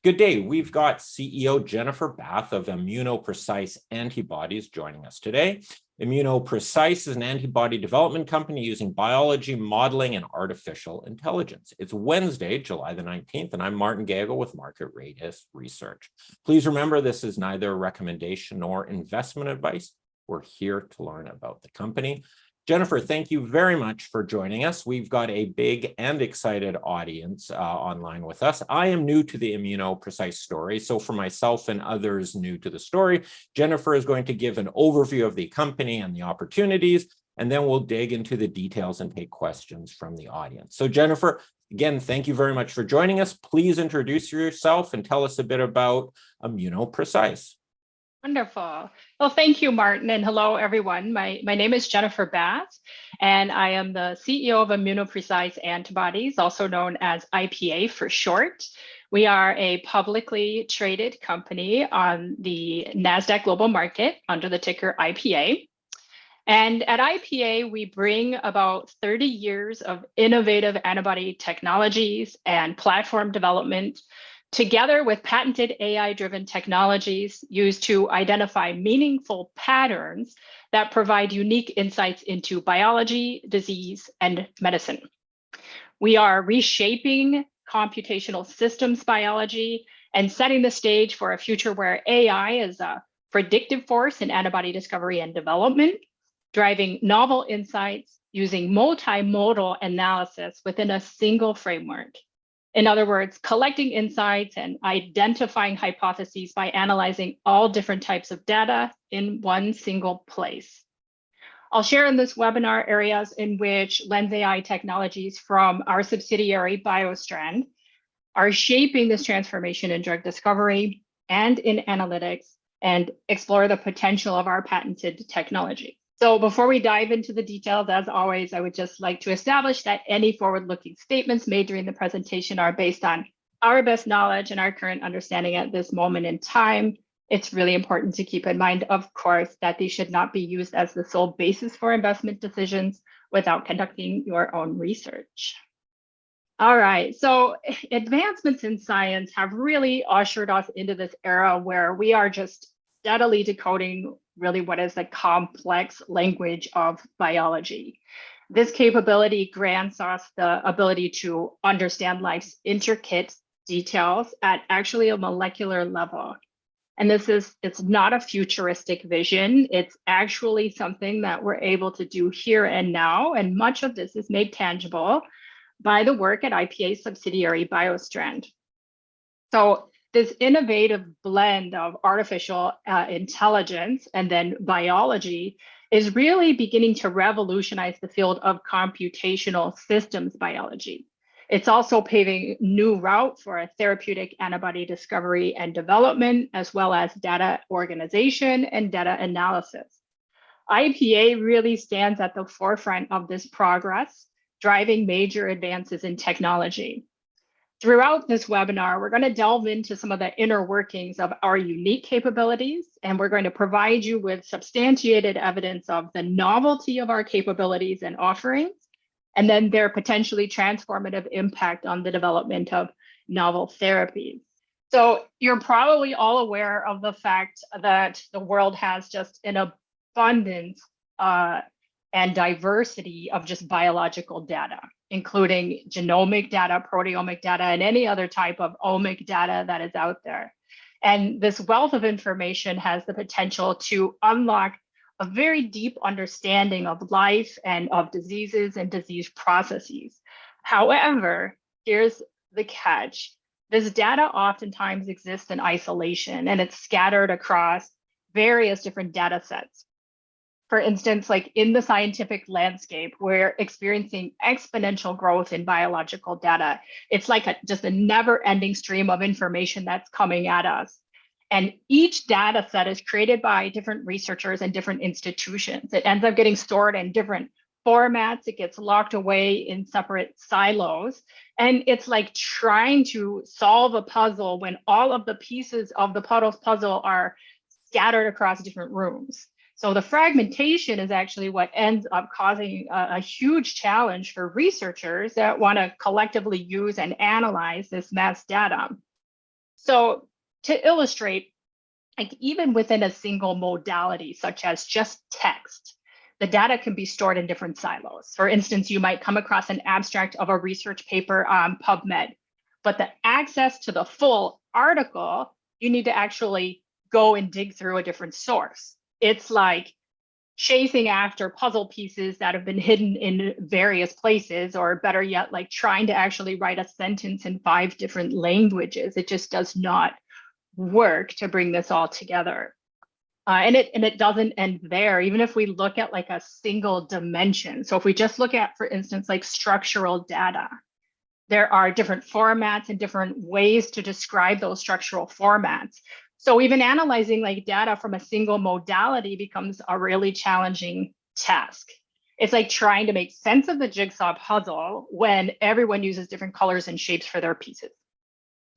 Good day. We've got CEO Jennifer Bath of ImmunoPrecise Antibodies joining us today. ImmunoPrecise is an antibody development company using biology, modeling, and artificial intelligence. It's Wednesday, July the 19th, and I'm Martin Gagel with Market Radius Research. Please remember, this is neither a recommendation nor investment advice. We're here to learn about the company. Jennifer, thank you very much for joining us. We've got a big and excited audience online with us. I am new to the ImmunoPrecise story, so for myself and others new to the story, Jennifer is going to give an overview of the company and the opportunities, and then we'll dig into the details and take questions from the audience. So Jennifer, again, thank you very much for joining us. Please introduce yourself and tell us a bit about ImmunoPrecise. Wonderful. Well, thank you, Martin, and hello, everyone. My name is Jennifer Bath, and I am the CEO of ImmunoPrecise Antibodies, also known as IPA for short. We are a publicly traded company on the NASDAQ Global Market under the ticker IPA. And at IPA, we bring about 30 years of innovative antibody technologies and platform development together with patented AI-driven technologies used to identify meaningful patterns that provide unique insights into biology, disease, and medicine. We are reshaping computational systems biology and setting the stage for a future where AI is a predictive force in antibody discovery and development, driving novel insights using multimodal analysis within a single framework. In other words, collecting insights and identifying hypotheses by analyzing all different types of data in one single place. I'll share in this webinar areas in which LensAI technologies from our subsidiary BioStrand are shaping this transformation in drug discovery and in analytics, and explore the potential of our patented technology. So before we dive into the details, as always, I would just like to establish that any forward-looking statements made during the presentation are based on our best knowledge and our current understanding at this moment in time. It's really important to keep in mind, of course, that these should not be used as the sole basis for investment decisions without conducting your own research. All right, so advancements in science have really ushered us into this era where we are just steadily decoding really what is the complex language of biology. This capability grants us the ability to understand life's intricate details at actually a molecular level. And it's not a futuristic vision. It's actually something that we're able to do here and now. And much of this is made tangible by the work at IPA subsidiary BioStrand. So this innovative blend of artificial intelligence and then biology is really beginning to revolutionize the field of computational systems biology. It's also paving new route for a therapeutic antibody discovery and development, as well as data organization and data analysis. IPA really stands at the forefront of this progress, driving major advances in technology. Throughout this webinar, we're going to delve into some of the inner workings of our unique capabilities, and we're going to provide you with substantiated evidence of the novelty of our capabilities and offerings, and then their potentially transformative impact on the development of novel therapies. So you're probably all aware of the fact that the world has just an abundance and diversity of just biological data, including genomic data, proteomic data, and any other type of omic data that is out there. And this wealth of information has the potential to unlock a very deep understanding of life and of diseases and disease processes. However, here's the catch. This data oftentimes exists in isolation, and it's scattered across various different data sets. For instance, like in the scientific landscape, we're experiencing exponential growth in biological data. It's like just a never-ending stream of information that's coming at us. And each data set is created by different researchers and different institutions. It ends up getting stored in different formats. It gets locked away in separate silos. And it's like trying to solve a puzzle when all of the pieces of the puzzle are scattered across different rooms. So the fragmentation is actually what ends up causing a huge challenge for researchers that want to collectively use and analyze this mass data. So to illustrate, like even within a single modality, such as just text, the data can be stored in different silos. For instance, you might come across an abstract of a research paper on PubMed, but the access to the full article, you need to actually go and dig through a different source. It's like chasing after puzzle pieces that have been hidden in various places, or better yet, like trying to actually write a sentence in 5 different languages. It just does not work to bring this all together. And it doesn't end there. Even if we look at like a single dimension. So if we just look at, for instance, like structural data, there are different formats and different ways to describe those structural formats. So even analyzing like data from a single modality becomes a really challenging task. It's like trying to make sense of the jigsaw puzzle when everyone uses different colors and shapes for their pieces.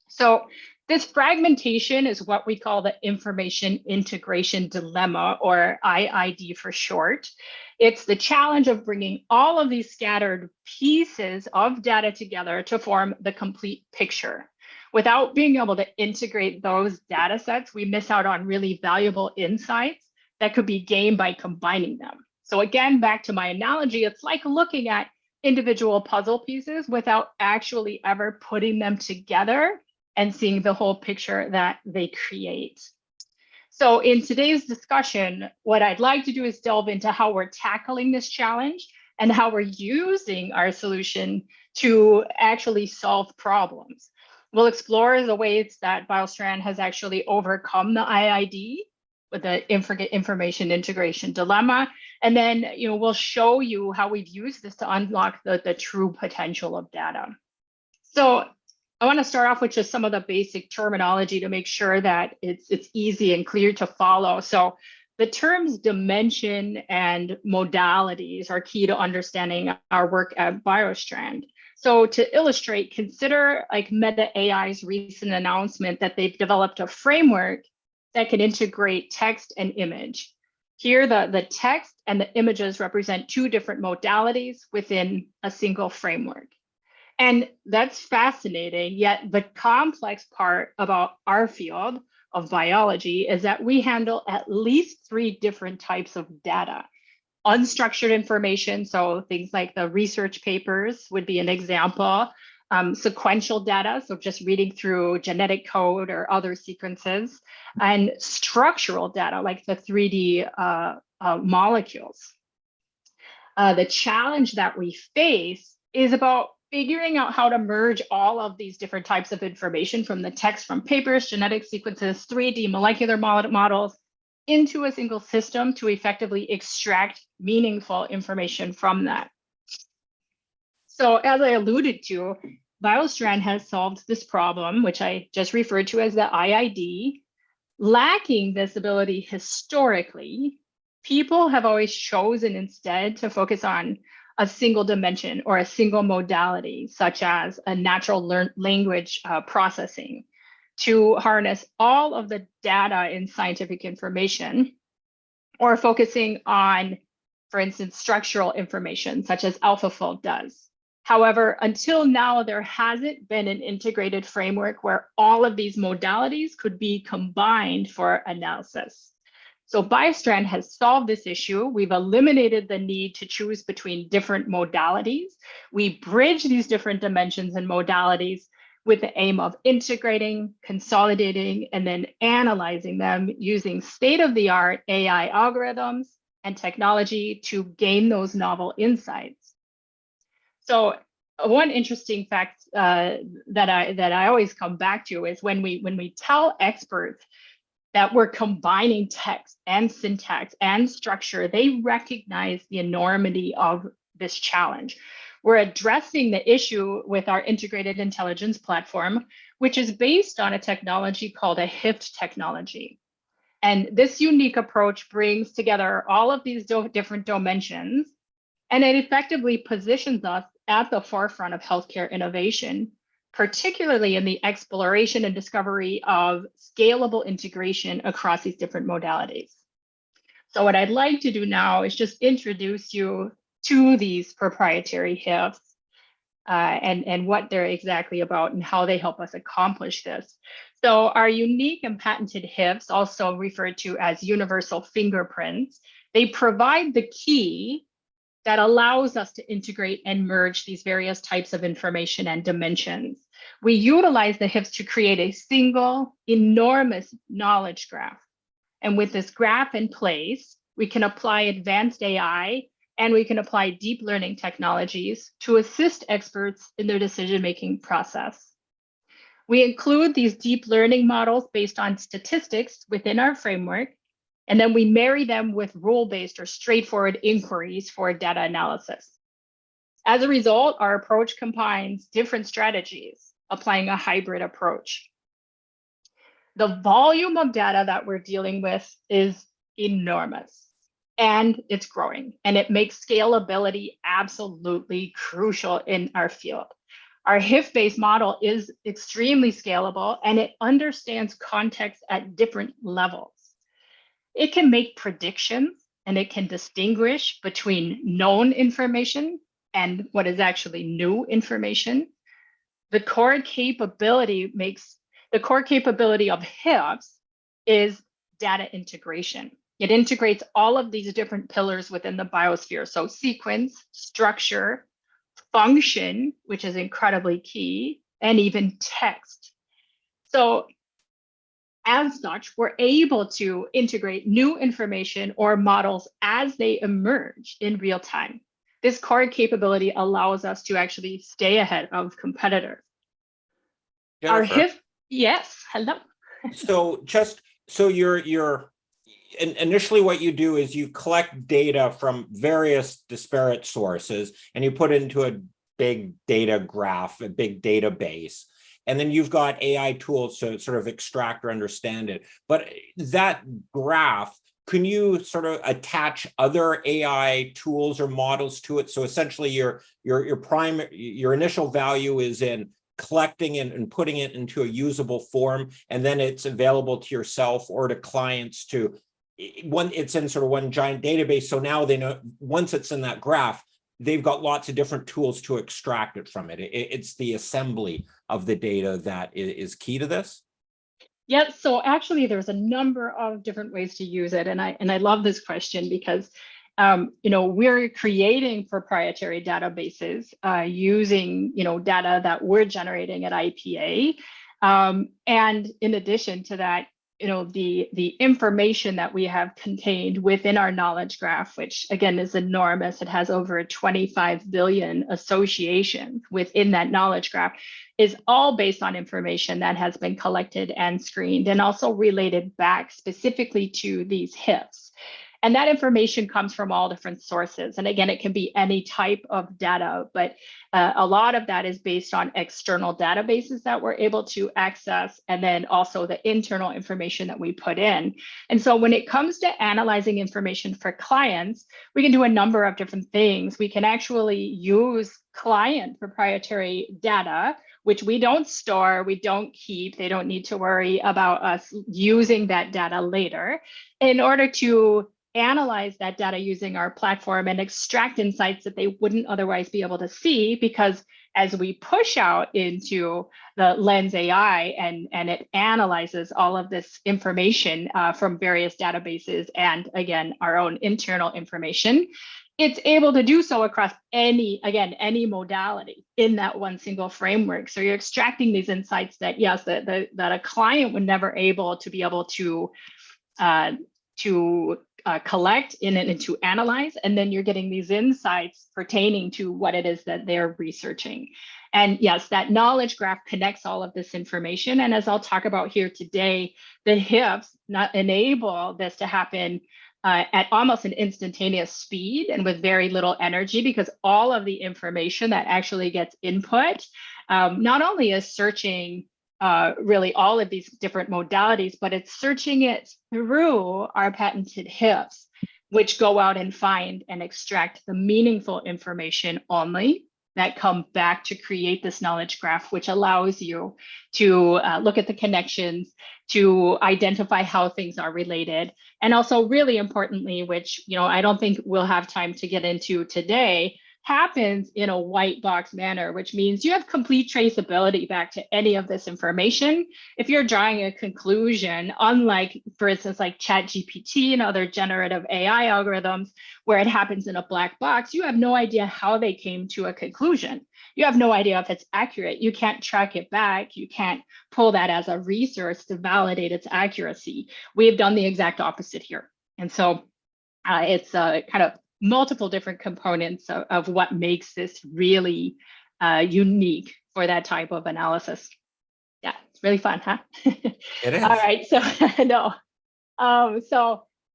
So this fragmentation is what we call the information integration dilemma, or IID for short. It's the challenge of bringing all of these scattered pieces of data together to form the complete picture. Without being able to integrate those data sets, we miss out on really valuable insights that could be gained by combining them. So again, back to my analogy, it's like looking at individual puzzle pieces without actually ever putting them together and seeing the whole picture that they create. So in today's discussion, what I'd like to do is delve into how we're tackling this challenge and how we're using our solution to actually solve problems. We'll explore the ways that BioStrand has actually overcome the IID with the information integration dilemma. And then we'll show you how we've used this to unlock the true potential of data. So I want to start off with just some of the basic terminology to make sure that it's easy and clear to follow. So the terms dimension and modalities are key to understanding our work at BioStrand. So to illustrate, consider like Meta AI's recent announcement that they've developed a framework that can integrate text and image. Here, the text and the images represent 2 different modalities within a single framework. And that's fascinating, yet the complex part about our field of biology is that we handle at least 3 different types of data. Unstructured information, so things like the research papers would be an example. Sequential data, so just reading through genetic code or other sequences. And structural data, like the 3D molecules. The challenge that we face is about figuring out how to merge all of these different types of information from the text from papers, genetic sequences, 3D molecular models into a single system to effectively extract meaningful information from that. So as I alluded to, BioStrand has solved this problem, which I just referred to as the IID. Lacking this ability historically, people have always chosen instead to focus on a single dimension or a single modality, such as a natural language processing, to harness all of the data in scientific information, or focusing on, for instance, structural information, such as AlphaFold does. However, until now, there hasn't been an integrated framework where all of these modalities could be combined for analysis. So BioStrand has solved this issue. We've eliminated the need to choose between different modalities. We bridge these different dimensions and modalities with the aim of integrating, consolidating, and then analyzing them using state-of-the-art AI algorithms and technology to gain those novel insights. So one interesting fact that I always come back to is when we tell experts that we're combining text and syntax and structure, they recognize the enormity of this challenge. We're addressing the issue with our integrated intelligence platform, which is based on a technology called a HIFT technology. And this unique approach brings together all of these different dimensions, and it effectively positions us at the forefront of healthcare innovation, particularly in the exploration and discovery of scalable integration across these different modalities. So what I'd like to do now is just introduce you to these proprietary HIFTs and what they're exactly about and how they help us accomplish this. So our unique and patented HIFs, also referred to as universal fingerprints, they provide the key that allows us to integrate and merge these various types of information and dimensions. We utilize the HIFs to create a single, enormous knowledge graph. And with this graph in place, we can apply advanced AI and we can apply deep learning technologies to assist experts in their decision-making process. We include these deep learning models based on statistics within our framework, and then we marry them with rule-based or straightforward inquiries for data analysis. As a result, our approach combines different strategies, applying a hybrid approach. The volume of data that we're dealing with is enormous, and it's growing, and it makes scalability absolutely crucial in our field. Our HIF-based model is extremely scalable, and it understands context at different levels. It can make predictions, and it can distinguish between known information and what is actually new information. The core capability of HIFs is data integration. It integrates all of these different pillars within the biosphere. So sequence, structure, function, which is incredibly key, and even text. So as such, we're able to integrate new information or models as they emerge in real time. This core capability allows us to actually stay ahead of competitors. Jennifer, Our HIF, yes, hello. So you're initially what you do is you collect data from various disparate sources and you put it into a big data graph, a big database. And then you've got AI tools to sort of extract or understand it. But that graph, can you sort of attach other AI tools or models to it? So essentially your initial value is in collecting and putting it into a usable form, and then it's available to yourself or to clients to it's in sort of one giant database. So now they know once it's in that graph, they've got lots of different tools to extract it from it. It's the assembly of the data that is key to this. Yeah, so actually there's a number of different ways to use it. And I love this question because we're creating proprietary databases using data that we're generating at IPA. And in addition to that, the information that we have contained within our knowledge graph, which again is enormous, it has over 25 billion associations within that knowledge graph, is all based on information that has been collected and screened and also related back specifically to these HIFs. And that information comes from all different sources. And again, it can be any type of data, but a lot of that is based on external databases that we're able to access, and then also the internal information that we put in. And so when it comes to analyzing information for clients, we can do a number of different things. We can actually use client proprietary data, which we don't store, we don't keep. They don't need to worry about us using that data later in order to analyze that data using our platform and extract insights that they wouldn't otherwise be able to see, because as we push out into the Lens AI and it analyzes all of this information from various databases and again, our own internal information, it's able to do so across any modality in that one single framework. So you're extracting these insights that, yes, that a client would never be able to collect and to analyze, and then you're getting these insights pertaining to what it is that they're researching. And yes, that knowledge graph connects all of this information. And as I'll talk about here today, the HIFs enable this to happen at almost an instantaneous speed and with very little energy, because all of the information that actually gets input not only is searching really all of these different modalities, but it's searching it through our patented HIFs, which go out and find and extract the meaningful information only that come back to create this knowledge graph, which allows you to look at the connections, to identify how things are related, and also really importantly, which I don't think we'll have time to get into today, happens in a white box manner, which means you have complete traceability back to any of this information. If you're drawing a conclusion, unlike, for instance, like ChatGPT and other generative AI algorithms, where it happens in a black box, you have no idea how they came to a conclusion. You have no idea if it's accurate. You can't track it back. You can't pull that as a resource to validate its accuracy. We have done the exact opposite here. And so it's kind of multiple different components of what makes this really unique for that type of analysis. Yeah, it's really fun, huh? It is. All right, so no.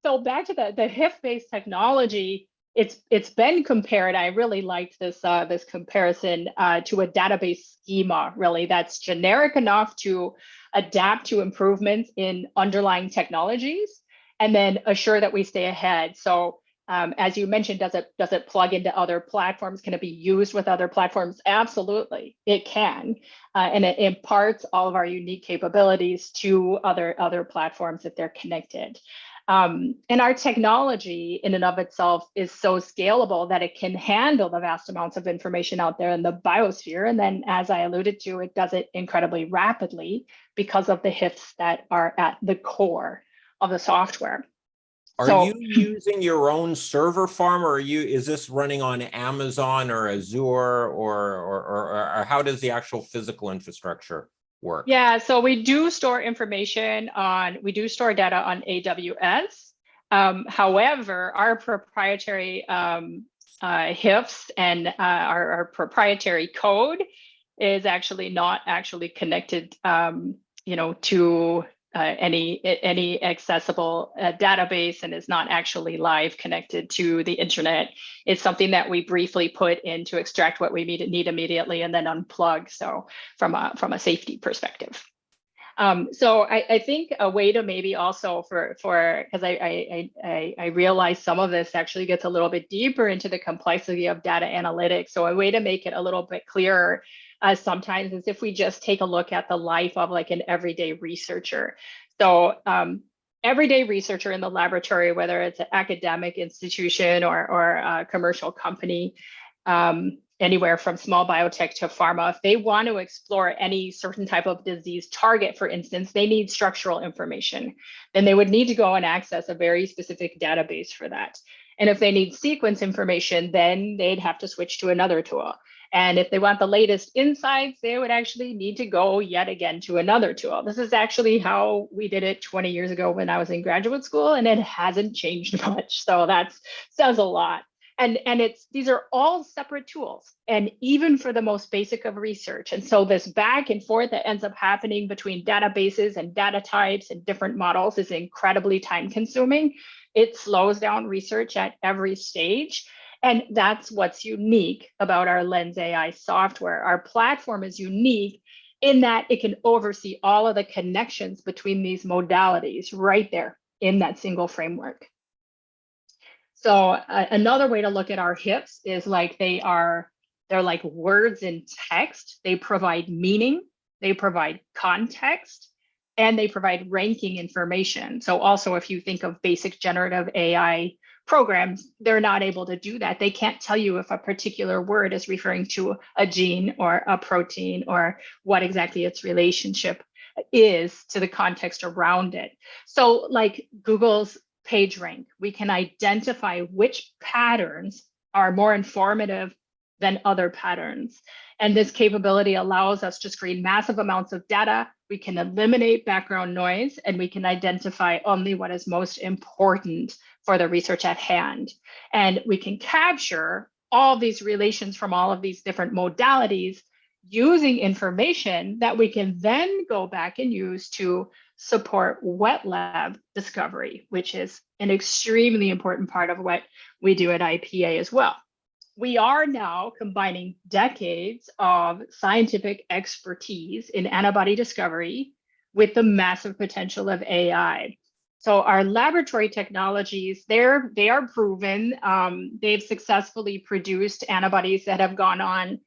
So back to the HIF-based technology, it's been compared. I really liked this this comparison to a database schema, really, that's generic enough to adapt to improvements in underlying technologies and then assure that we stay ahead. So as you mentioned, does it plug into other platforms? Can it be used with other platforms? Absolutely, it can. And it imparts all of our unique capabilities to other platforms if they're connected. And our technology in and of itself is so scalable that it can handle the vast amounts of information out there in the biosphere. And then, as I alluded to, it does it incredibly rapidly because of the HIFs that are at the core of the software. Are you using your own server farm, or is this running on Amazon or Azure, or how does the actual physical infrastructure work? Yeah, so we do store data on AWS. However, our proprietary HIFs and our proprietary code is actually not connected, to any accessible database, and is not actually live connected to the internet. It's something that we briefly put in to extract what we need immediately and then unplug. So from a safety perspective. So I think a way to maybe also because I realize some of this actually gets a little bit deeper into the complexity of data analytics. So a way to make it a little bit clearer sometimes is if we just take a look at the life of like an everyday researcher. So everyday researcher in the laboratory, whether it's an academic institution or a commercial company, anywhere from small biotech to pharma, if they want to explore any certain type of disease target, for instance, they need structural information. Then they would need to go and access a very specific database for that. And if they need sequence information, then they'd have to switch to another tool. And if they want the latest insights, they would actually need to go yet again to another tool. This is actually how we did it 20 years ago when I was in graduate school, and it hasn't changed much. So that says a lot. And these are all separate tools, and even for the most basic of research. And so this back and forth that ends up happening between databases and data types and different models is incredibly time consuming. It slows down research at every stage. And that's what's unique about our Lens AI software. Our platform is unique in that it can oversee all of the connections between these modalities right there in that single framework. So another way to look at our HIFs is like they're like words in text. They provide meaning, they provide context, and they provide ranking information. So also, if you think of basic generative AI programs, they're not able to do that. They can't tell you if a particular word is referring to a gene or a protein or what exactly its relationship is to the context around it. So like Google's PageRank, we can identify which patterns are more informative than other patterns. And this capability allows us to screen massive amounts of data. We can eliminate background noise, and we can identify only what is most important for the research at hand. And we can capture all these relations from all of these different modalities using information that we can then go back and use to support wet lab discovery, which is an extremely important part of what we do at IPA as well. We are now combining decades of scientific expertise in antibody discovery with the massive potential of AI. So our laboratory technologies, they are proven. They've successfully produced antibodies that have gone on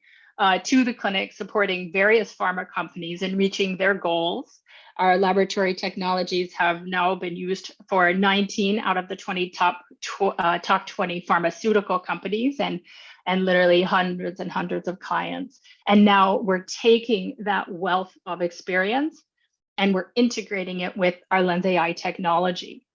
to the clinic, supporting various pharma companies and reaching their goals. Our laboratory technologies have now been used for 19 out of the 20 top 20 pharmaceutical companies and literally hundreds and hundreds of clients. And now we're taking that wealth of experience and we're integrating it with our LensAI technology.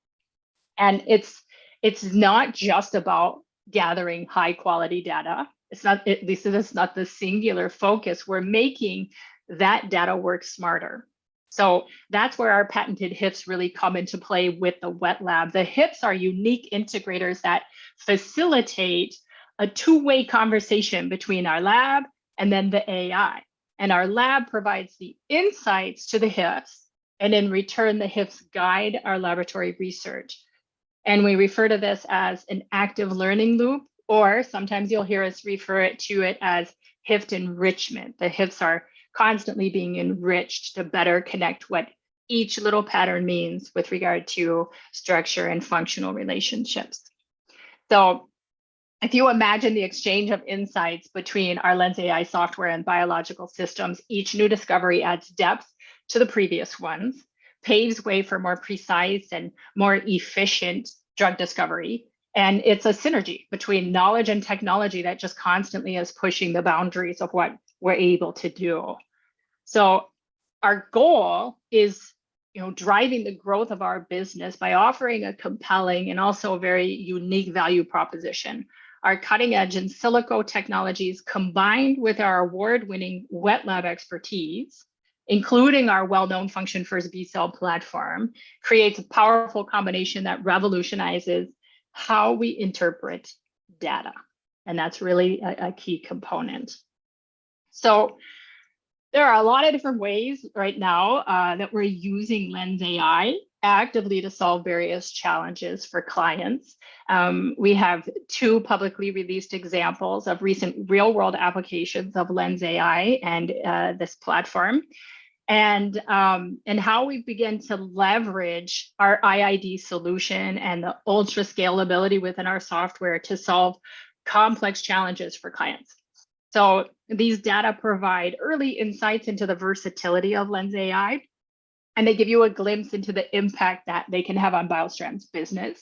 And it's not just about gathering high quality data. It's not, at least it's not the singular focus. We're making that data work smarter. So that's where our patented HIFs really come into play with the wet lab. The HIFs are unique integrators that facilitate a two-way conversation between our lab and then the AI. And our lab provides the insights to the HIFs, and in return, the HIFs guide our laboratory research. And we refer to this as an active learning loop, or sometimes you'll hear us refer to it as HIF enrichment. The HIFs are constantly being enriched to better connect what each little pattern means with regard to structure and functional relationships. So if you imagine the exchange of insights between our LensAI software and biological systems, each new discovery adds depth to the previous ones, paves way for more precise and more efficient drug discovery. And it's a synergy between knowledge and technology that just constantly is pushing the boundaries of what we're able to do. So our goal is, driving the growth of our business by offering a compelling and also very unique value proposition. Our cutting edge in silico technologies combined with our award-winning wet lab expertise, including our well-known function first B-cell platform, creates a powerful combination that revolutionizes how we interpret data. And that's really a key component. So there are a lot of different ways right now that we're using LensAI actively to solve various challenges for clients. We have two publicly released examples of recent real-world applications of LensAI and this platform, and how we begin to leverage our IID solution and the ultra scalability within our software to solve complex challenges for clients. So these data provide early insights into the versatility of LensAI, and they give you a glimpse into the impact that they can have on BioStrand's business.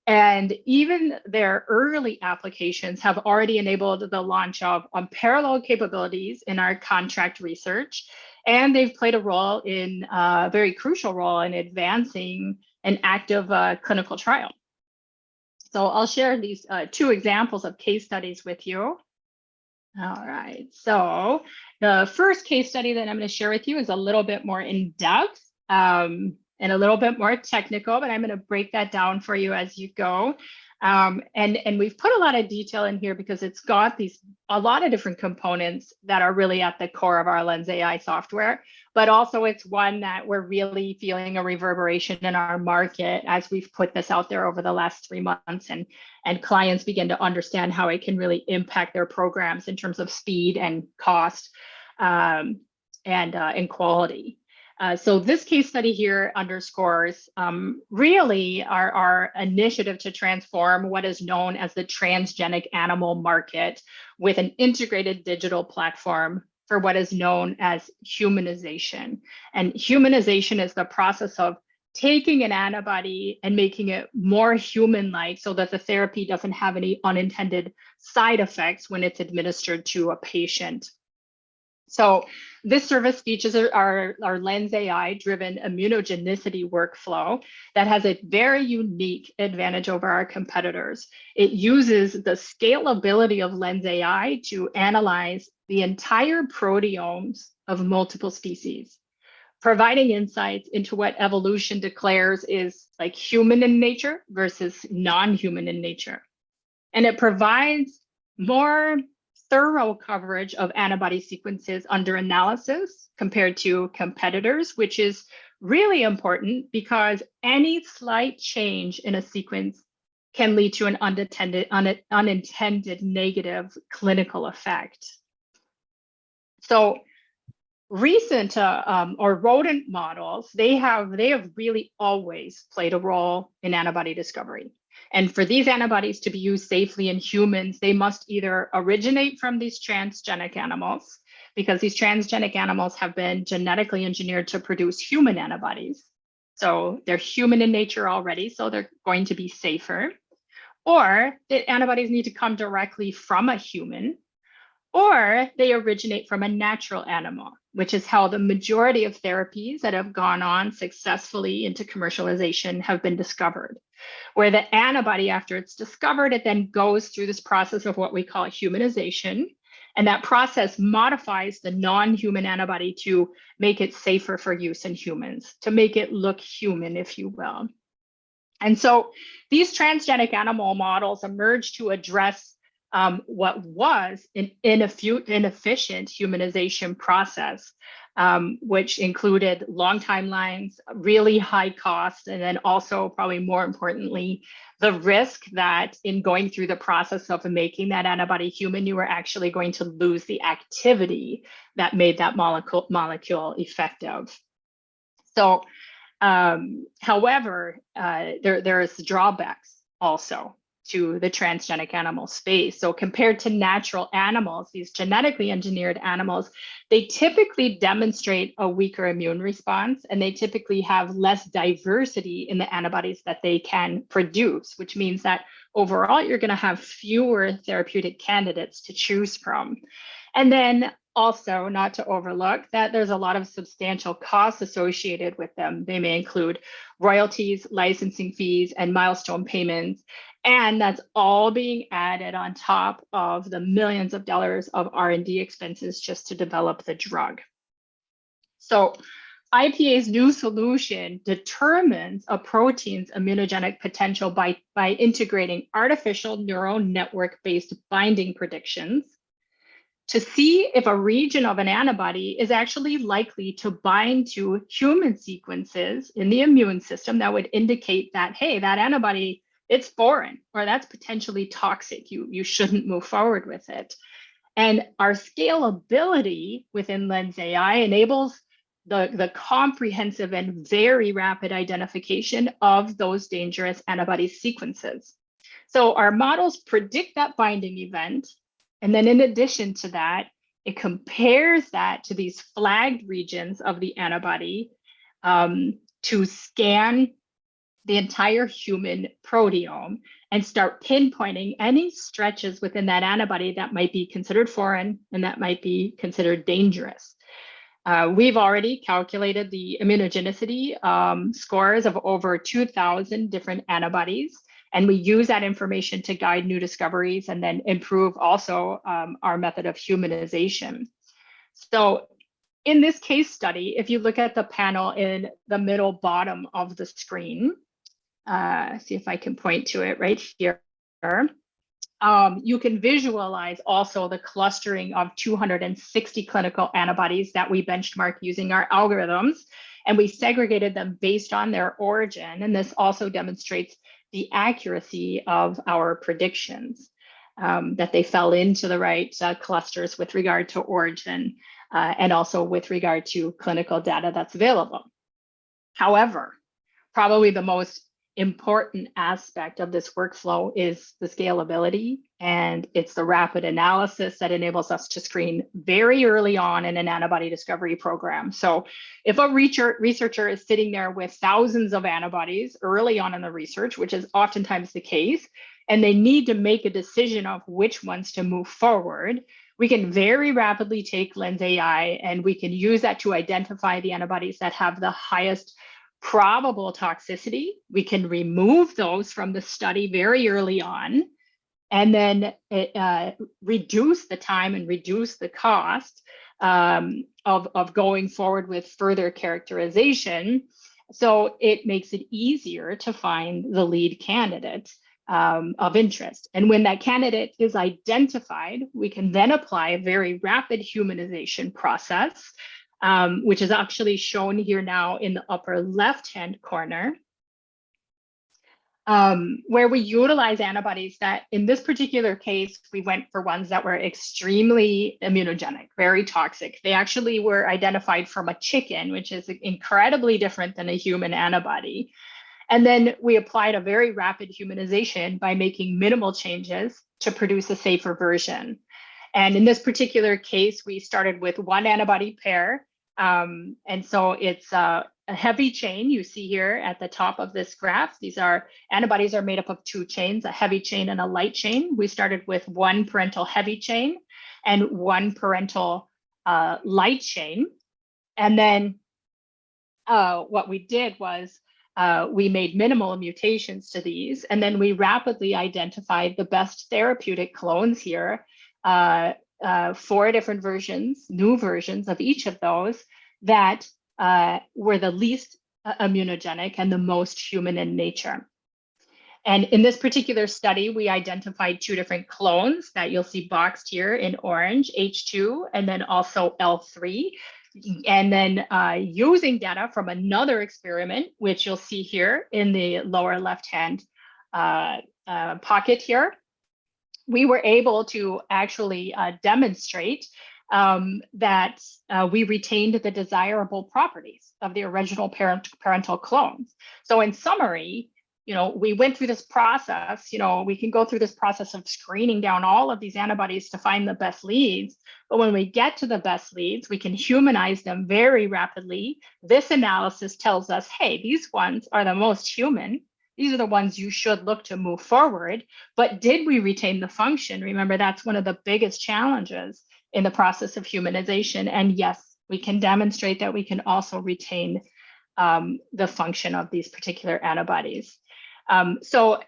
And even their early applications have already enabled the launch of unparalleled capabilities in our contract research. And they've played a very crucial role in advancing an active clinical trial. So I'll share these two examples of case studies with you. All right, so the first case study that I'm going to share with you is a little bit more in depth and a little bit more technical, but I'm going to break that down for you as you go. And we've put a lot of detail in here because it's got a lot of different components that are really at the core of our LensAI software, but also it's one that we're really feeling a reverberation in our market as we've put this out there over the last 3 months, and clients begin to understand how it can really impact their programs in terms of speed and cost and quality. So this case study here underscores really our initiative to transform what is known as the transgenic animal market with an integrated digital platform for what is known as humanization. And humanization is the process of taking an antibody and making it more human-like so that the therapy doesn't have any unintended side effects when it's administered to a patient. So this service features our LensAI-driven immunogenicity workflow that has a very unique advantage over our competitors. It uses the scalability of LensAI to analyze the entire proteomes of multiple species, providing insights into what evolution declares is like human in nature versus non-human in nature. And it provides more thorough coverage of antibody sequences under analysis compared to competitors, which is really important because any slight change in a sequence can lead to an unintended negative clinical effect. So recent or rodent models, they have really always played a role in antibody discovery. And for these antibodies to be used safely in humans, they must either originate from these transgenic animals, because these transgenic animals have been genetically engineered to produce human antibodies. So they're human in nature already, so they're going to be safer. Or the antibodies need to come directly from a human, or they originate from a natural animal, which is how the majority of therapies that have gone on successfully into commercialization have been discovered. Where the antibody, after it's discovered, it then goes through this process of what we call humanization. And that process modifies the non-human antibody to make it safer for use in humans, to make it look human, if you will. And so these transgenic animal models emerged to address what was an inefficient humanization process, which included long timelines, really high costs, and then also, probably more importantly, the risk that in going through the process of making that antibody human, you were actually going to lose the activity that made that molecule effective. So, however, there is drawbacks also to the transgenic animal space. So compared to natural animals, these genetically engineered animals, they typically demonstrate a weaker immune response, and they typically have less diversity in the antibodies that they can produce, which means that overall, you're going to have fewer therapeutic candidates to choose from. And then also, not to overlook that there's a lot of substantial costs associated with them. They may include royalties, licensing fees, and milestone payments. And that's all being added on top of the millions of dollars of R&D expenses just to develop the drug. So IPA's new solution determines a protein's immunogenic potential by integrating artificial neural network-based binding predictions to see if a region of an antibody is actually likely to bind to human sequences in the immune system that would indicate that, hey, that antibody, it's foreign, or that's potentially toxic. You shouldn't move forward with it. And our scalability within LensAI enables the comprehensive and very rapid identification of those dangerous antibody sequences. So our models predict that binding event. And then in addition to that, it compares that to these flagged regions of the antibody to scan the entire human proteome and start pinpointing any stretches within that antibody that might be considered foreign and that might be considered dangerous. We've already calculated the immunogenicity scores of over 2,000 different antibodies. And we use that information to guide new discoveries and then improve also our method of humanization. So in this case study, if you look at the panel in the middle bottom of the screen, see if I can point to it right here. You can visualize also the clustering of 260 clinical antibodies that we benchmarked using our algorithms, and we segregated them based on their origin. And this also demonstrates the accuracy of our predictions, that they fell into the right clusters with regard to origin and also with regard to clinical data that's available. However, probably the most important aspect of this workflow is the scalability, and it's the rapid analysis that enables us to screen very early on in an antibody discovery program. So if a researcher is sitting there with thousands of antibodies early on in the research, which is oftentimes the case, and they need to make a decision of which ones to move forward, we can very rapidly take LensAI and we can use that to identify the antibodies that have the highest probable toxicity. We can remove those from the study very early on, and then reduce the time and reduce the cost of going forward with further characterization. So it makes it easier to find the lead candidate of interest. And when that candidate is identified, we can then apply a very rapid humanization process, which is actually shown here now in the upper left-hand corner, where we utilize antibodies that, in this particular case, we went for ones that were extremely immunogenic, very toxic. They actually were identified from a chicken, which is incredibly different than a human antibody. And then we applied a very rapid humanization by making minimal changes to produce a safer version. And in this particular case, we started with one antibody pair. And so it's a heavy chain you see here at the top of this graph. These are antibodies are made up of two chains, a heavy chain and a light chain. We started with one parental heavy chain and one parental light chain. And then what we did was we made minimal mutations to these, and then we rapidly identified the best therapeutic clones here, 4 different versions, new versions of each of those that were the least immunogenic and the most human in nature. And in this particular study, we identified 2 different clones that you'll see boxed here in orange, H2, and then also L3. And then using data from another experiment, which you'll see here in the lower left-hand pocket here, we were able to actually demonstrate that we retained the desirable properties of the original parental clones. So in summary, we went through this process, we can go through this process of screening down all of these antibodies to find the best leads. But when we get to the best leads, we can humanize them very rapidly. This analysis tells us, hey, these ones are the most human. These are the ones you should look to move forward. But did we retain the function? Remember, that's one of the biggest challenges in the process of humanization. And yes, we can demonstrate that we can also retain the function of these particular antibodies. So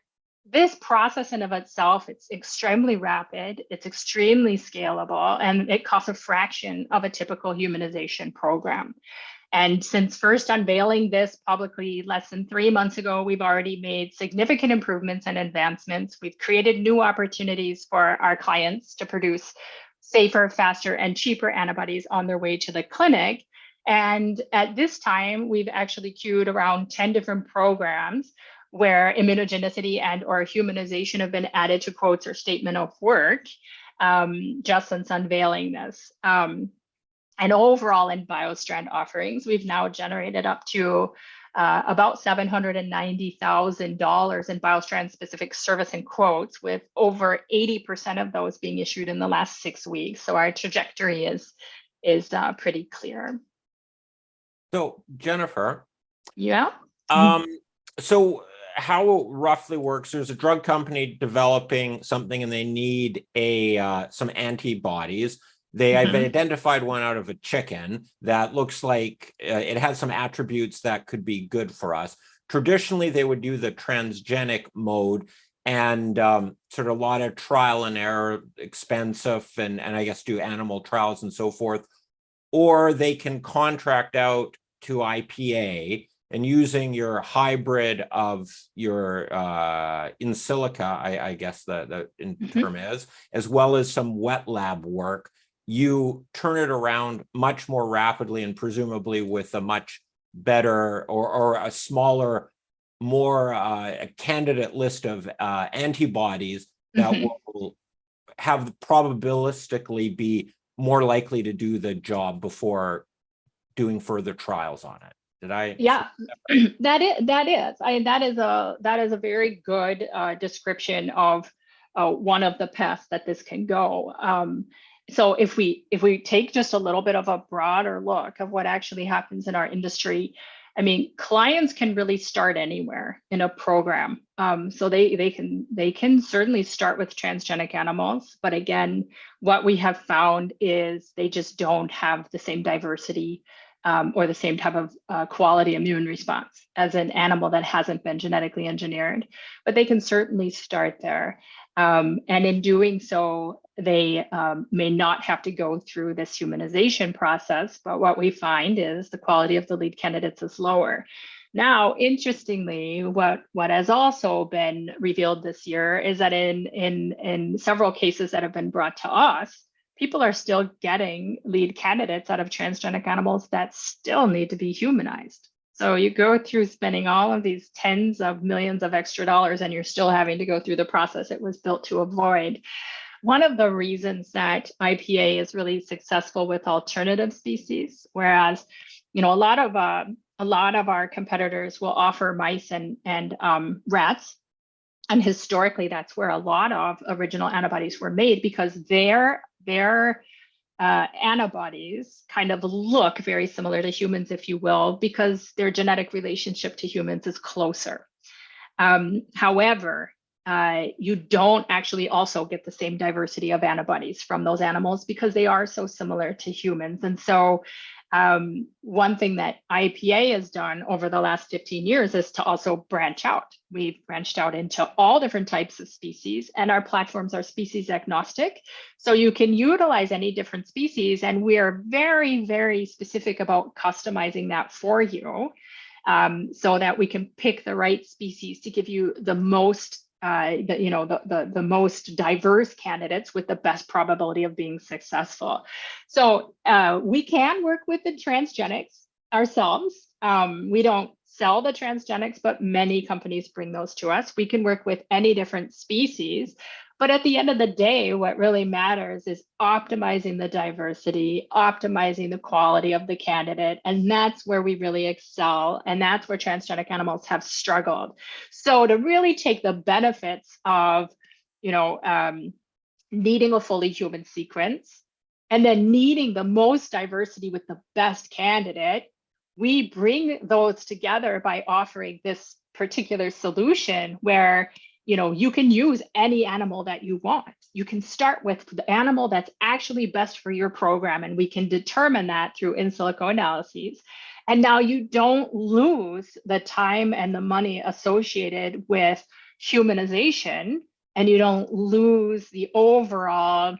this process in of itself, it's extremely rapid, it's extremely scalable, and it costs a fraction of a typical humanization program. And since first unveiling this publicly less than 3 months ago, we've already made significant improvements and advancements. We've created new opportunities for our clients to produce safer, faster, and cheaper antibodies on their way to the clinic. And at this time, we've actually queued around 10 different programs where immunogenicity and or humanization have been added to quotes or statement of work just since unveiling this. And overall in BioStrand offerings, we've now generated up to about $790,000 in BioStrand specific service and quotes, with over 80% of those being issued in the last 6 weeks. So our trajectory is pretty clear. So Jennifer, yeah. So how it roughly works, there's a drug company developing something and they need some antibodies. They have identified one out of a chicken that looks like it has some attributes that could be good for us. Traditionally, they would do the transgenic mode and sort of a lot of trial and error, expensive, and I guess do animal trials and so forth. Or they can contract out to IPA, and using your hybrid of your in silica, I guess the term is, as well as some wet lab work, you turn it around much more rapidly and presumably with a much better or a smaller, more a candidate list of antibodies that will have probabilistically be more likely to do the job before doing further trials on it. Did I? Yeah, that is a very good description of one of the paths that this can go. So if we take just a little bit of a broader look of what actually happens in our industry, I mean, clients can really start anywhere in a program. So they can certainly start with transgenic animals, but again, what we have found is they just don't have the same diversity or the same type of quality immune response as an animal that hasn't been genetically engineered, but they can certainly start there. And in doing so, they may not have to go through this humanization process, but what we find is the quality of the lead candidates is lower. Now, interestingly, what has also been revealed this year is that in several cases that have been brought to us, people are still getting lead candidates out of transgenic animals that still need to be humanized. So you go through spending all of these tens of millions of extra dollars and you're still having to go through the process it was built to avoid. One of the reasons that IPA is really successful with alternative species, whereas a lot of our competitors will offer mice and rats, and historically that's where a lot of original antibodies were made because their their antibodies kind of look very similar to humans, if you will, because their genetic relationship to humans is closer. However, you don't actually also get the same diversity of antibodies from those animals because they are so similar to humans. And so one thing that IPA has done over the last 15 years is to also branch out. We've branched out into all different types of species, and our platforms are species agnostic. So you can utilize any different species, and we are very, very specific about customizing that for you, so that we can pick the right species to give you the most the most diverse candidates with the best probability of being successful. So we can work with the transgenics ourselves. We don't sell the transgenics, but many companies bring those to us. We can work with any different species. But at the end of the day, what really matters is optimizing the diversity, optimizing the quality of the candidate. And that's where we really excel. And that's where transgenic animals have struggled. So to really take the benefits of, needing a fully human sequence and then needing the most diversity with the best candidate, we bring those together by offering this particular solution where you can use any animal that you want. You can start with the animal that's actually best for your program, and we can determine that through in silico analyses. And now you don't lose the time and the money associated with humanization, and you don't lose the overall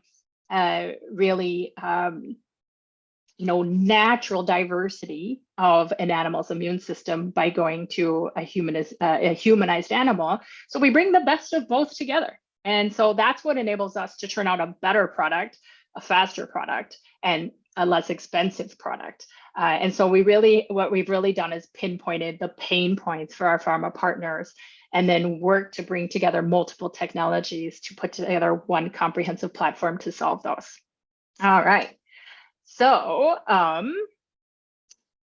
natural diversity of an animal's immune system by going to a humanized animal. So we bring the best of both together. And so that's what enables us to turn out a better product, a faster product, and a less expensive product. And so what we've really done is pinpointed the pain points for our pharma partners and then work to bring together multiple technologies to put together one comprehensive platform to solve those. All right. So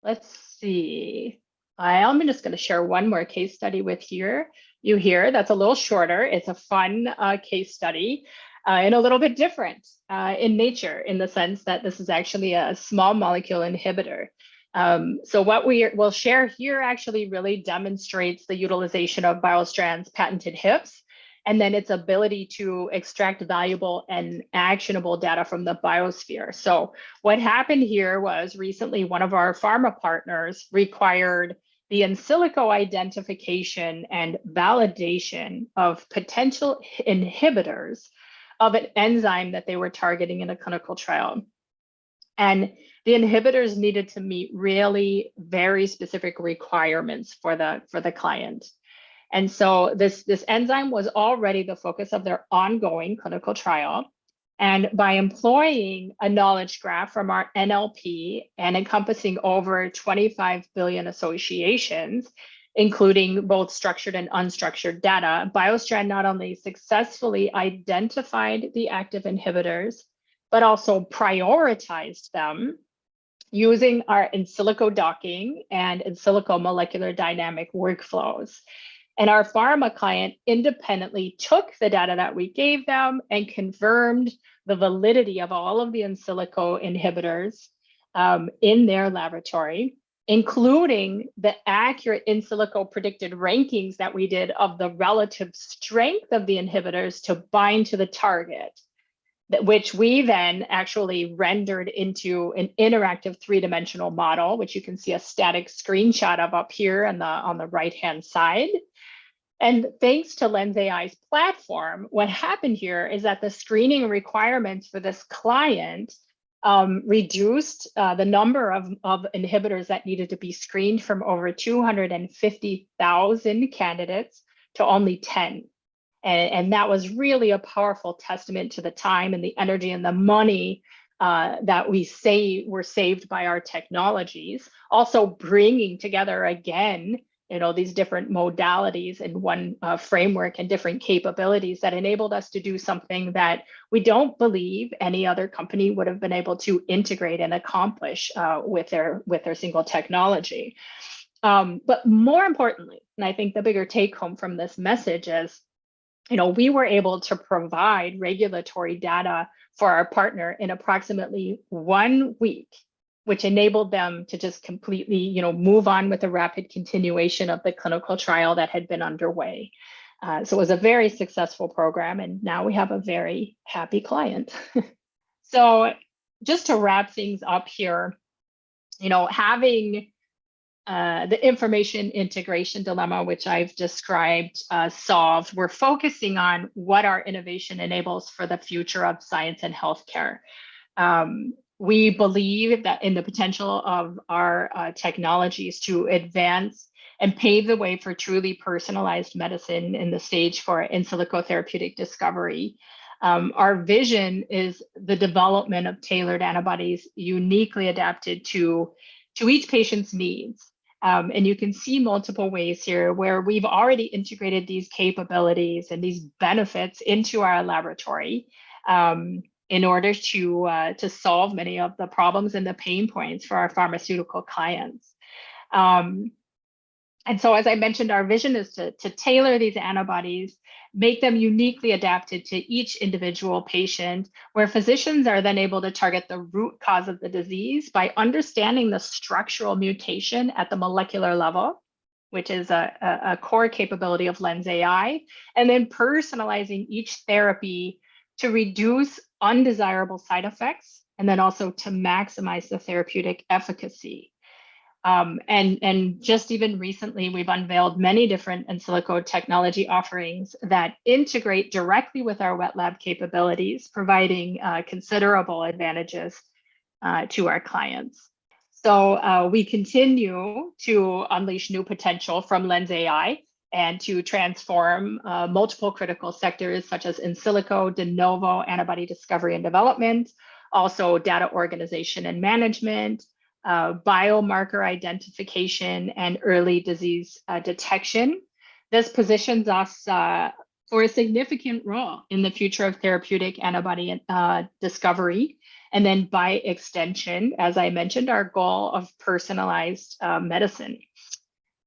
let's see. I'm just going to share one more case study with you here. That's a little shorter. It's a fun case study and a little bit different in nature, in the sense that this is actually a small molecule inhibitor. So what we'll share here actually really demonstrates the utilization of BioStrand's patented HIPs, and then its ability to extract valuable and actionable data from the biosphere. So what happened here was recently one of our pharma partners required the in silico identification and validation of potential inhibitors of an enzyme that they were targeting in a clinical trial. And the inhibitors needed to meet really very specific requirements for the client. And so this enzyme was already the focus of their ongoing clinical trial. And by employing a knowledge graph from our NLP and encompassing over 25 billion associations, including both structured and unstructured data, BioStrand not only successfully identified the active inhibitors, but also prioritized them using our in silico docking and in silico molecular dynamic workflows. And our pharma client independently took the data that we gave them and confirmed the validity of all of the in silico inhibitors in their laboratory, including the accurate in silico predicted rankings that we did of the relative strength of the inhibitors to bind to the target, which we then actually rendered into an interactive three-dimensional model, which you can see a static screenshot of up here on the right-hand side. And thanks to LensAI's platform, what happened here is that the screening requirements for this client reduced the number of inhibitors that needed to be screened from over 250,000 candidates to only 10. And that was really a powerful testament to the time and the energy and the money that we say were saved by our technologies. Also bringing together again, these different modalities in one framework and different capabilities that enabled us to do something that we don't believe any other company would have been able to integrate and accomplish with their single technology. But more importantly, and I think the bigger take home from this message is we were able to provide regulatory data for our partner in approximately 1 week, which enabled them to just completely, move on with the rapid continuation of the clinical trial that had been underway. So it was a very successful program, and now we have a very happy client. So just to wrap things up here, having the information integration dilemma, which I've described, solved, we're focusing on what our innovation enables for the future of science and healthcare. We believe that in the potential of our technologies to advance and pave the way for truly personalized medicine in the stage for in silico therapeutic discovery. Our vision is the development of tailored antibodies uniquely adapted to each patient's needs. And you can see multiple ways here where we've already integrated these capabilities and these benefits into our laboratory in order to solve many of the problems and the pain points for our pharmaceutical clients. And so, as I mentioned, our vision is to tailor these antibodies, make them uniquely adapted to each individual patient, where physicians are then able to target the root cause of the disease by understanding the structural mutation at the molecular level, which is a core capability of LensAI, and then personalizing each therapy to reduce undesirable side effects, and then also to maximize the therapeutic efficacy. And just even recently, we've unveiled many different in silico technology offerings that integrate directly with our wet lab capabilities, providing considerable advantages to our clients. So we continue to unleash new potential from LensAI and to transform multiple critical sectors such as in silico, de novo, antibody discovery and development, also data organization and management, biomarker identification, and early disease detection. This positions us for a significant role in the future of therapeutic antibody discovery. And then by extension, as I mentioned, our goal of personalized medicine.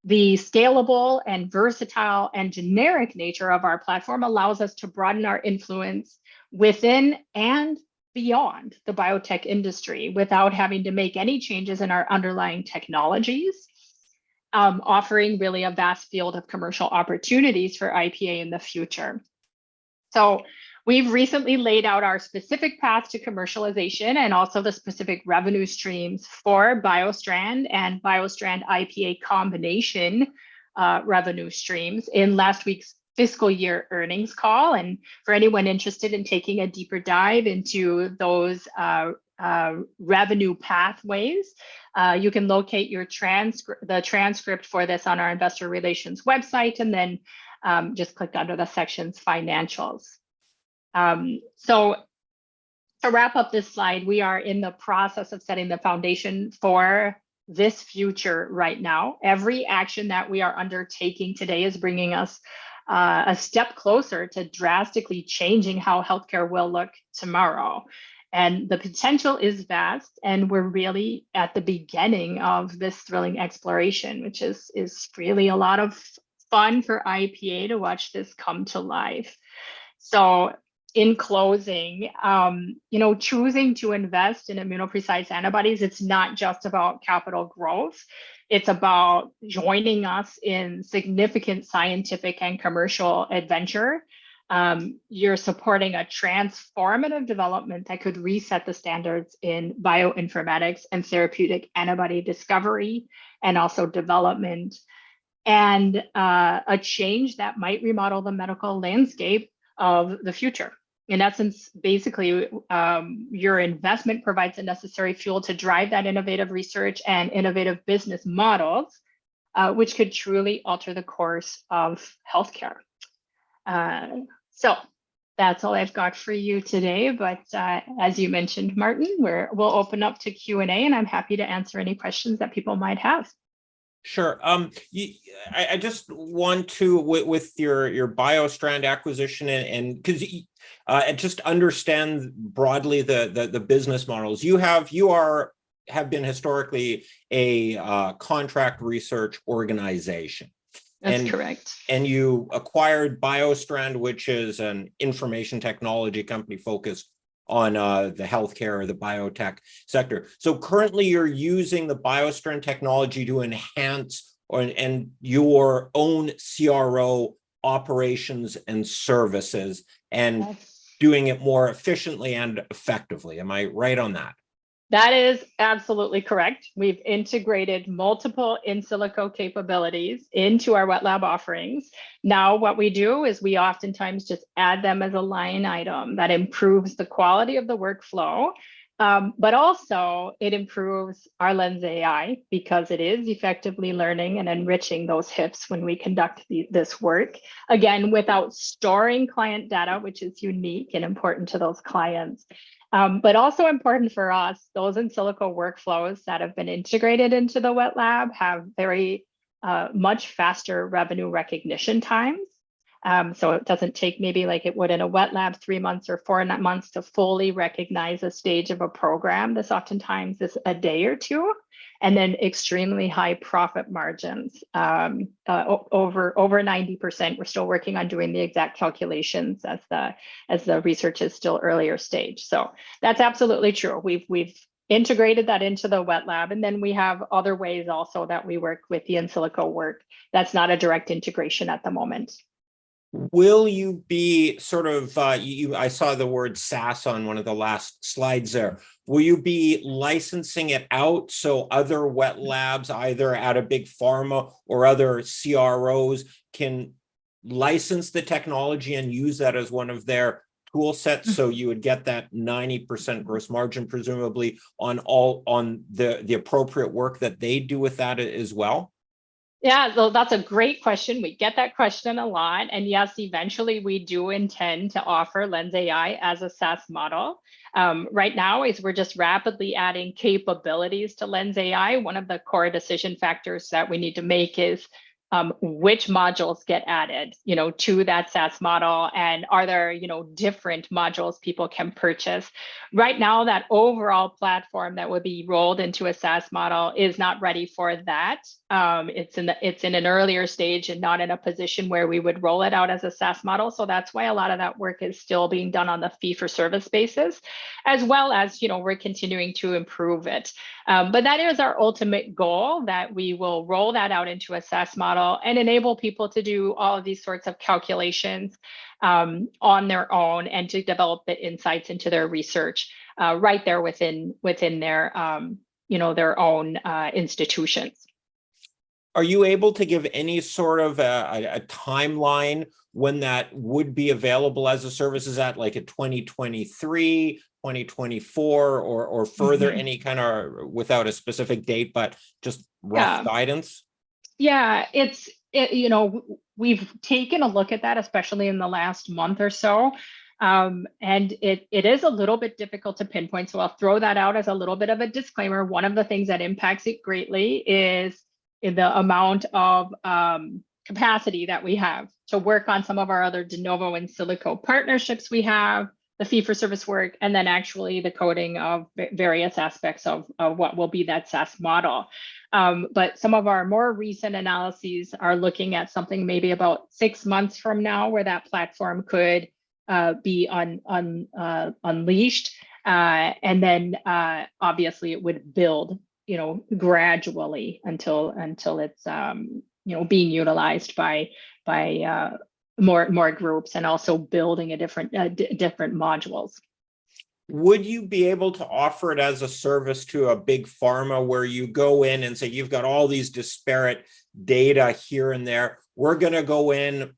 The scalable and versatile and generic nature of our platform allows us to broaden our influence within and beyond the biotech industry without having to make any changes in our underlying technologies, offering really a vast field of commercial opportunities for IPA in the future. So we've recently laid out our specific path to commercialization and also the specific revenue streams for BioStrand and BioStrand IPA combination revenue streams in last week's fiscal year earnings call. And for anyone interested in taking a deeper dive into those revenue pathways, you can locate the transcript for this on our investor relations website, and then just click under the sections financials. So to wrap up this slide, we are in the process of setting the foundation for this future right now. Every action that we are undertaking today is bringing us a step closer to drastically changing how healthcare will look tomorrow. And the potential is vast, and we're really at the beginning of this thrilling exploration, which is really a lot of fun for IPA to watch this come to life. So in closing, choosing to invest in ImmunoPrecise antibodies, it's not just about capital growth. It's about joining us in significant scientific and commercial adventure. You're supporting a transformative development that could reset the standards in bioinformatics and therapeutic antibody discovery and also development, and a change that might remodel the medical landscape of the future. In essence, basically, your investment provides the necessary fuel to drive that innovative research and innovative business models, which could truly alter the course of healthcare. So that's all I've got for you today. But as you mentioned, Martin, we'll open up to Q&A, and I'm happy to answer any questions that people might have. Sure. I just want to, with your BioStrand acquisition, and because just understand broadly the business models. You have been historically a contract research organization. That's correct. And you acquired BioStrand, which is an information technology company focused on the healthcare or the biotech sector. So currently you're using the BioStrand technology to enhance and your own CRO operations and services and doing it more efficiently and effectively. Am I right on that? That is absolutely correct. We've integrated multiple in silico capabilities into our wet lab offerings. Now, what we do is we oftentimes just add them as a line item that improves the quality of the workflow, but also it improves our Lens AI because it is effectively learning and enriching those HIPs when we conduct this work. Again, without storing client data, which is unique and important to those clients. But also important for us, those in silico workflows that have been integrated into the wet lab have very much faster revenue recognition times. So it doesn't take maybe like it would in a wet lab 3 months or 4 months to fully recognize a stage of a program. This oftentimes is a day or two, and then extremely high profit margins, over 90%. We're still working on doing the exact calculations as the research is still earlier stage. So that's absolutely true. We've integrated that into the wet lab, and then we have other ways also that we work with the in silico work. That's not a direct integration at the moment. Will you be sort of, I saw the word SaaS on one of the last slides there. Will you be licensing it out so other wet labs, either at a big pharma or other CROs, can license the technology and use that as one of their tool sets? So you would get that 90% gross margin, presumably on the appropriate work that they do with that as well? Yeah, so that's a great question. We get that question a lot. And yes, eventually we do intend to offer Lens AI as a SaaS model. Right now, we're just rapidly adding capabilities to Lens AI. One of the core decision factors that we need to make is which modules get added, to that SaaS model, and are there, different modules people can purchase. Right now, that overall platform that would be rolled into a SaaS model is not ready for that. It's in an earlier stage and not in a position where we would roll it out as a SaaS model. So that's why a lot of that work is still being done on the fee-for-service basis, as well as, we're continuing to improve it. But that is our ultimate goal, that we will roll that out into a SaaS model and enable people to do all of these sorts of calculations on their own and to develop the insights into their research right there within their their own institutions. Are you able to give any sort of a timeline when that would be available as a service? Is that like a 2023, 2024, or further, any kind of, without a specific date, but just rough guidance? Yeah, we've taken a look at that, especially in the last month or so. And it is a little bit difficult to pinpoint. So I'll throw that out as a little bit of a disclaimer. One of the things that impacts it greatly is the amount of capacity that we have to work on some of our other de novo in silico partnerships we have, the fee-for-service work, and then actually the coding of various aspects of what will be that SaaS model. But some of our more recent analyses are looking at something maybe about 6 months from now, where that platform could be unleashed. And then obviously it would build, gradually until it's being utilized by more groups, and also building a different modules. Would you be able to offer it as a service to a big pharma, where you go in and say, you've got all these disparate data here and there, we're going to go in,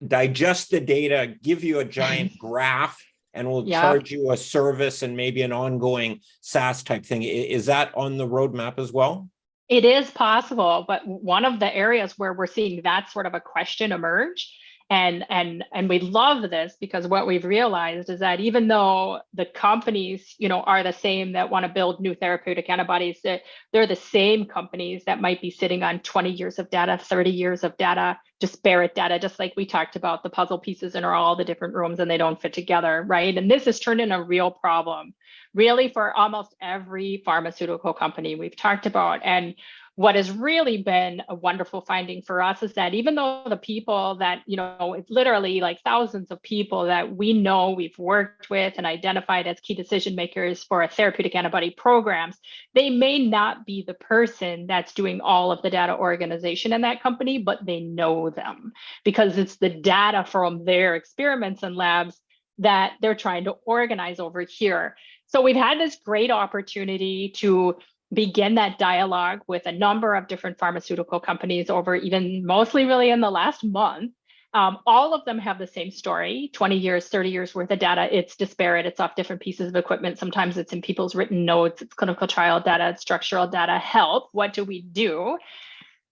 digest the data, give you a giant graph, and we'll charge you a service and maybe an ongoing SaaS type thing? Is that on the roadmap as well? It is possible, but one of the areas where we're seeing that sort of a question emerge, and we love this, because what we've realized is that even though the companies, are the same that want to build new therapeutic antibodies, they're the same companies that might be sitting on 20 years of data, 30 years of data, disparate data, just like we talked about, the puzzle pieces in all the different rooms and they don't fit together, right? And this has turned into a real problem, really, for almost every pharmaceutical company we've talked about. And what has really been a wonderful finding for us is that even though the people that, it's literally like thousands of people that we know we've worked with and identified as key decision makers for a therapeutic antibody programs, they may not be the person that's doing all of the data organization in that company, but they know them because it's the data from their experiments and labs that they're trying to organize over here. So we've had this great opportunity to begin that dialogue with a number of different pharmaceutical companies over even mostly really in the last month. All of them have the same story, 20 years, 30 years worth of data. It's disparate, it's off different pieces of equipment. Sometimes it's in people's written notes, it's clinical trial data, it's structural data. Help, what do we do?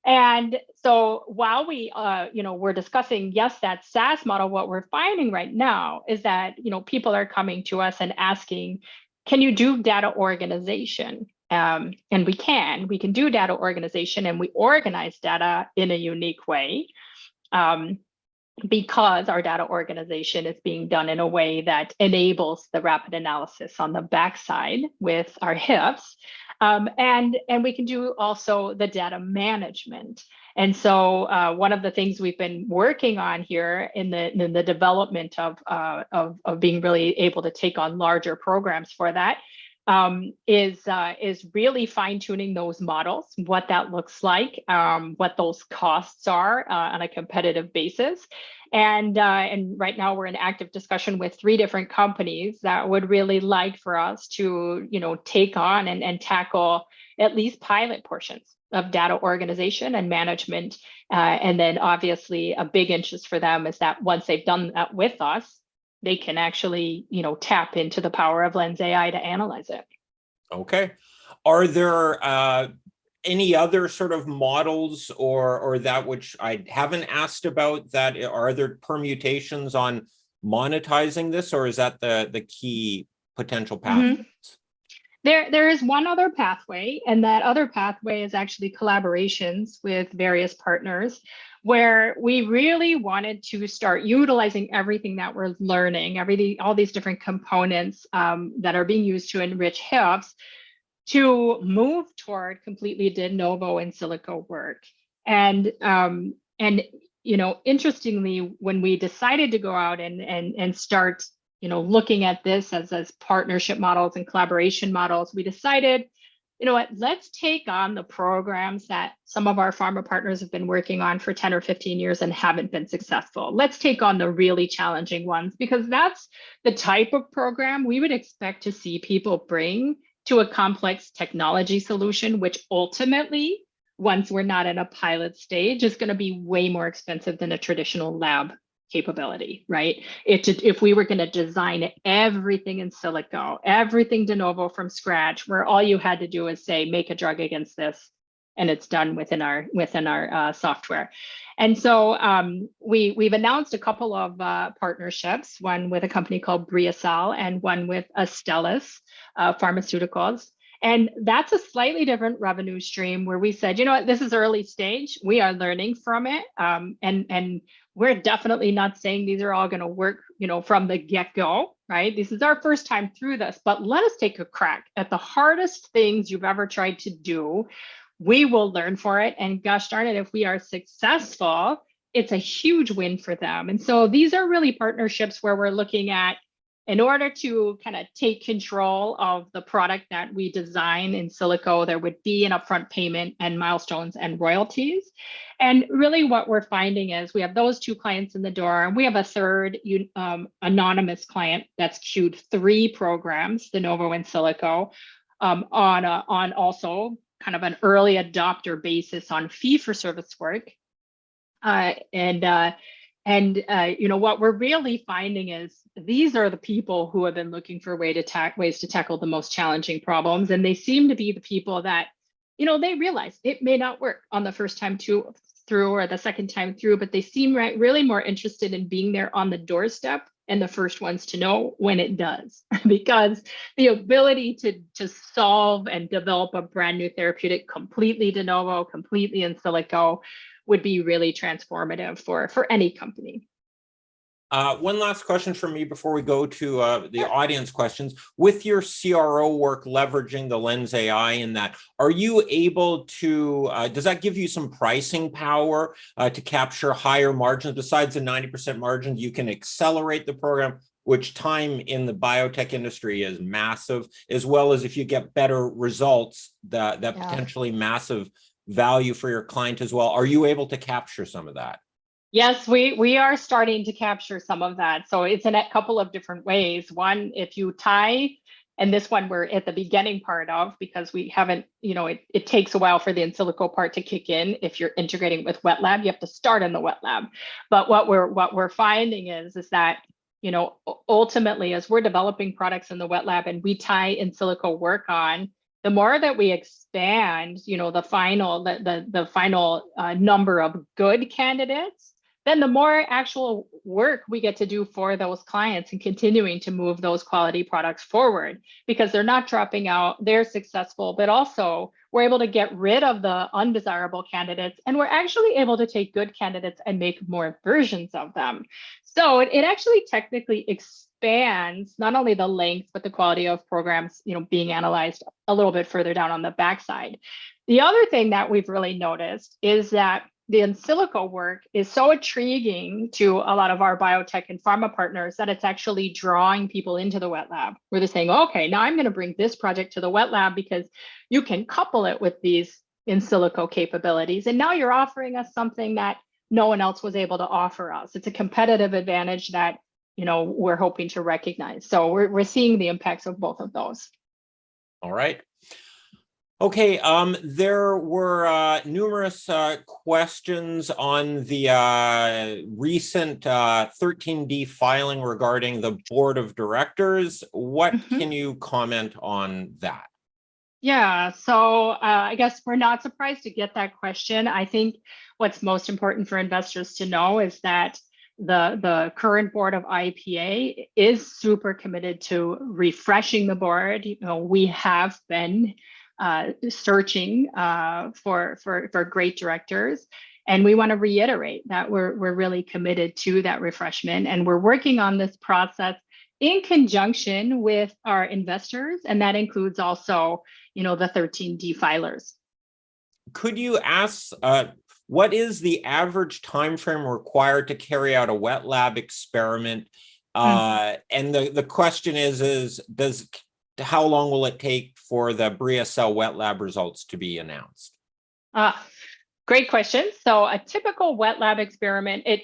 And so while we're discussing, yes, that SaaS model, what we're finding right now is that, people are coming to us and asking, can you do data organization? And we can do data organization, and we organize data in a unique way because our data organization is being done in a way that enables the rapid analysis on the backside with our HIFs. And we can do also the data management. And so one of the things we've been working on here in the development of being really able to take on larger programs for that is really fine-tuning those models, what that looks like, what those costs are on a competitive basis. And right now we're in active discussion with 3 different companies that would really like for us to, take on and tackle at least pilot portions of data organization and management. And then obviously a big interest for them is that once they've done that with us, they can actually, tap into the power of Lens AI to analyze it. Okay. Are there any other sort of models or that which I haven't asked about, that are there permutations on monetizing this, or is that the key potential path? Mm-hmm. There is one other pathway, and that other pathway is actually collaborations with various partners, where we really wanted to start utilizing everything that we're learning, all these different components that are being used to enrich HIFs, to move toward completely de novo in silico work. And interestingly, when we decided to go out and start looking at this as partnership models and collaboration models, we decided, let's take on the programs that some of our pharma partners have been working on for 10 or 15 years and haven't been successful. Let's take on the really challenging ones, because that's the type of program we would expect to see people bring to a complex technology solution, which ultimately, once we're not in a pilot stage, is going to be way more expensive than a traditional lab capability, right? If we were going to design everything in silico, everything de novo from scratch, where all you had to do is say, make a drug against this, and it's done within our software. And so we've announced a couple of partnerships, one with a company called Briasal and one with Astellas Pharmaceuticals. And that's a slightly different revenue stream, where we said, this is early stage. We are learning from it. And we're definitely not saying these are all going to work, from the get-go, right? This is our first time through this, but let us take a crack at the hardest things you've ever tried to do. We will learn for it. And gosh darn it, if we are successful, it's a huge win for them. And so these are really partnerships where we're looking at, in order to kind of take control of the product that we design in silico, there would be an upfront payment and milestones and royalties. And really what we're finding is we have those 2 clients in the door, and we have a third anonymous client that's queued 3 programs, de novo in silico, on also kind of an early adopter basis on fee-for-service work. What we're really finding is these are the people who have been looking for ways to tackle the most challenging problems. And they seem to be the people that, they realize it may not work on the first time through or the second time through, but they seem really more interested in being there on the doorstep and the first ones to know when it does, because the ability to solve and develop a brand new therapeutic completely de novo, completely in silico, would be really transformative for any company. One last question from me before we go to the audience questions. With your CRO work leveraging the Lens AI in that, are you able to, does that give you some pricing power to capture higher margins? Besides the 90% margin, you can accelerate the program, which time in the biotech industry is massive, as well as if you get better results, that potentially massive value for your client as well. Are you able to capture some of that? Yes, we are starting to capture some of that. So it's in a couple of different ways. One, if you tie, and this one we're at the beginning part of, because we haven't, it takes a while for the in silico part to kick in. If you're integrating with wet lab, you have to start in the wet lab. But what we're finding is that, ultimately, as we're developing products in the wet lab and we tie in silico work on, the more that we expand, the final number of good candidates, then the more actual work we get to do for those clients and continuing to move those quality products forward, because they're not dropping out, they're successful, but also we're able to get rid of the undesirable candidates, and we're actually able to take good candidates and make more versions of them. So it actually technically expands not only the length, but the quality of programs, being analyzed a little bit further down on the backside. The other thing that we've really noticed is that the in silico work is so intriguing to a lot of our biotech and pharma partners that it's actually drawing people into the wet lab, where they're saying, okay, now I'm going to bring this project to the wet lab because you can couple it with these in silico capabilities. And now you're offering us something that no one else was able to offer us. It's a competitive advantage that, we're hoping to recognize. So we're seeing the impacts of both of those. All right. Okay, there were numerous questions on the recent 13D filing regarding the board of directors. What can you comment on that? Yeah, so I guess we're not surprised to get that question. I think what's most important for investors to know is that the current board of IPA is super committed to refreshing the board. We have been searching for great directors, and we want to reiterate that we're really committed to that refreshment, and we're working on this process in conjunction with our investors, and that includes also, the 13D filers. Could you ask, what is the average time frame required to carry out a wet lab experiment? And the question is how long will it take for the Bria cell wet lab results to be announced? Great question. So a typical wet lab experiment, it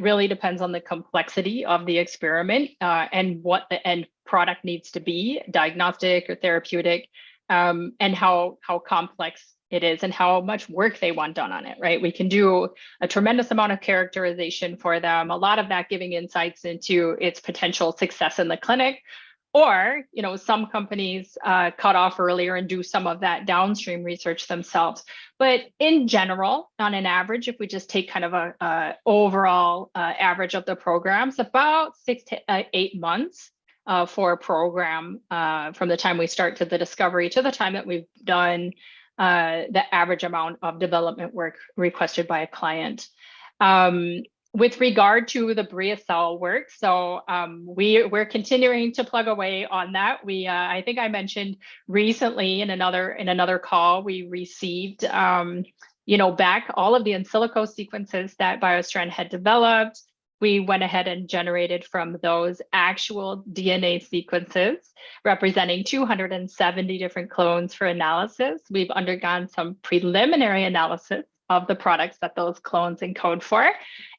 really depends on the complexity of the experiment and what the end product needs to be, diagnostic or therapeutic, and how complex it is and how much work they want done on it, right? We can do a tremendous amount of characterization for them, a lot of that giving insights into its potential success in the clinic. Or, some companies cut off earlier and do some of that downstream research themselves. But in general, on an average, if we just take kind of a overall average of the programs, about 6 to 8 months for a program from the time we start to the discovery to the time that we've done the average amount of development work requested by a client. With regard to the Bria cell work, so we're continuing to plug away on that. I think I mentioned recently in another call, we received back all of the in silico sequences that BioStrand had developed. We went ahead and generated from those actual DNA sequences representing 270 different clones for analysis. We've undergone some preliminary analysis of the products that those clones encode for.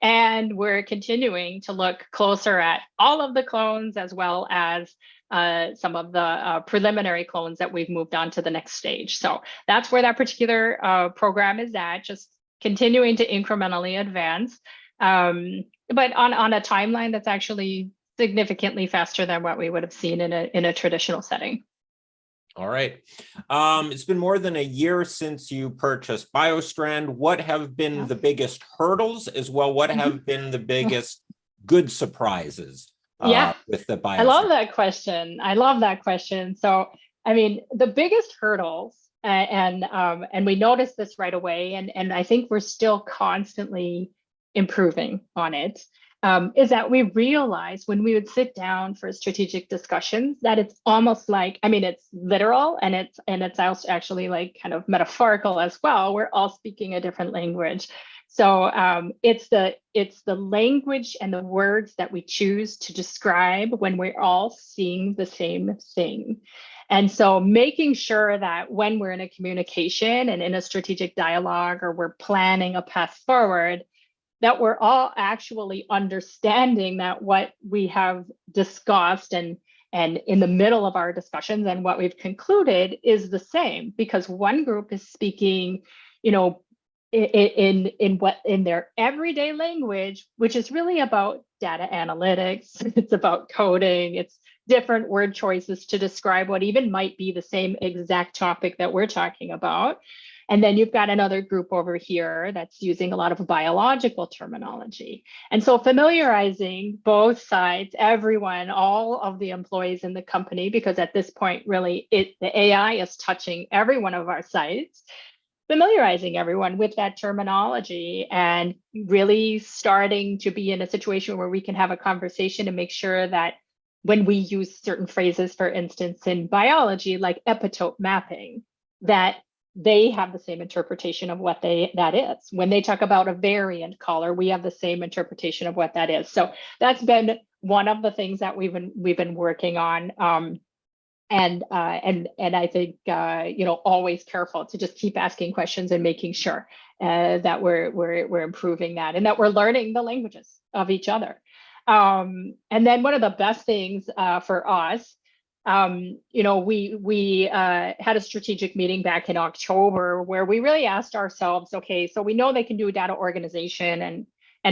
And we're continuing to look closer at all of the clones as well as some of the preliminary clones that we've moved on to the next stage. So that's where that particular program is at, just continuing to incrementally advance, but on a timeline that's actually significantly faster than what we would have seen in a traditional setting. All right. It's been more than a year since you purchased BioStrand. What have been the biggest hurdles as well? What have been the biggest good surprises with the BioStrand? I love that question. So, I mean, the biggest hurdles, and we noticed this right away, and I think we're still constantly improving on it, is that we realized when we would sit down for strategic discussions that it's almost like, I mean, it's literal and it's also actually like kind of metaphorical as well. We're all speaking a different language. So it's the language and the words that we choose to describe when we're all seeing the same thing. And so making sure that when we're in a communication and in a strategic dialogue, or we're planning a path forward, that we're all actually understanding that what we have discussed and in the middle of our discussions and what we've concluded is the same, because one group is speaking, you know, in their everyday language, which is really about data analytics. It's about coding. It's different word choices to describe what even might be the same exact topic that we're talking about. And then you've got another group over here that's using a lot of biological terminology. And so familiarizing both sides, everyone, all of the employees in the company, because at this point, really, the AI is touching every one of our sites, familiarizing everyone with that terminology and really starting to be in a situation where we can have a conversation and make sure that when we use certain phrases, for instance, in biology, like epitope mapping, that they have the same interpretation of what that is. When they talk about a variant color, we have the same interpretation of what that is. So that's been one of the things that we've been working on. And I think you know, always careful to just keep asking questions and making sure that we're improving that and that we're learning the languages of each other. And then one of the best things for us, you know, we had a strategic meeting back in October where we really asked ourselves, okay, so we know they can do data organization and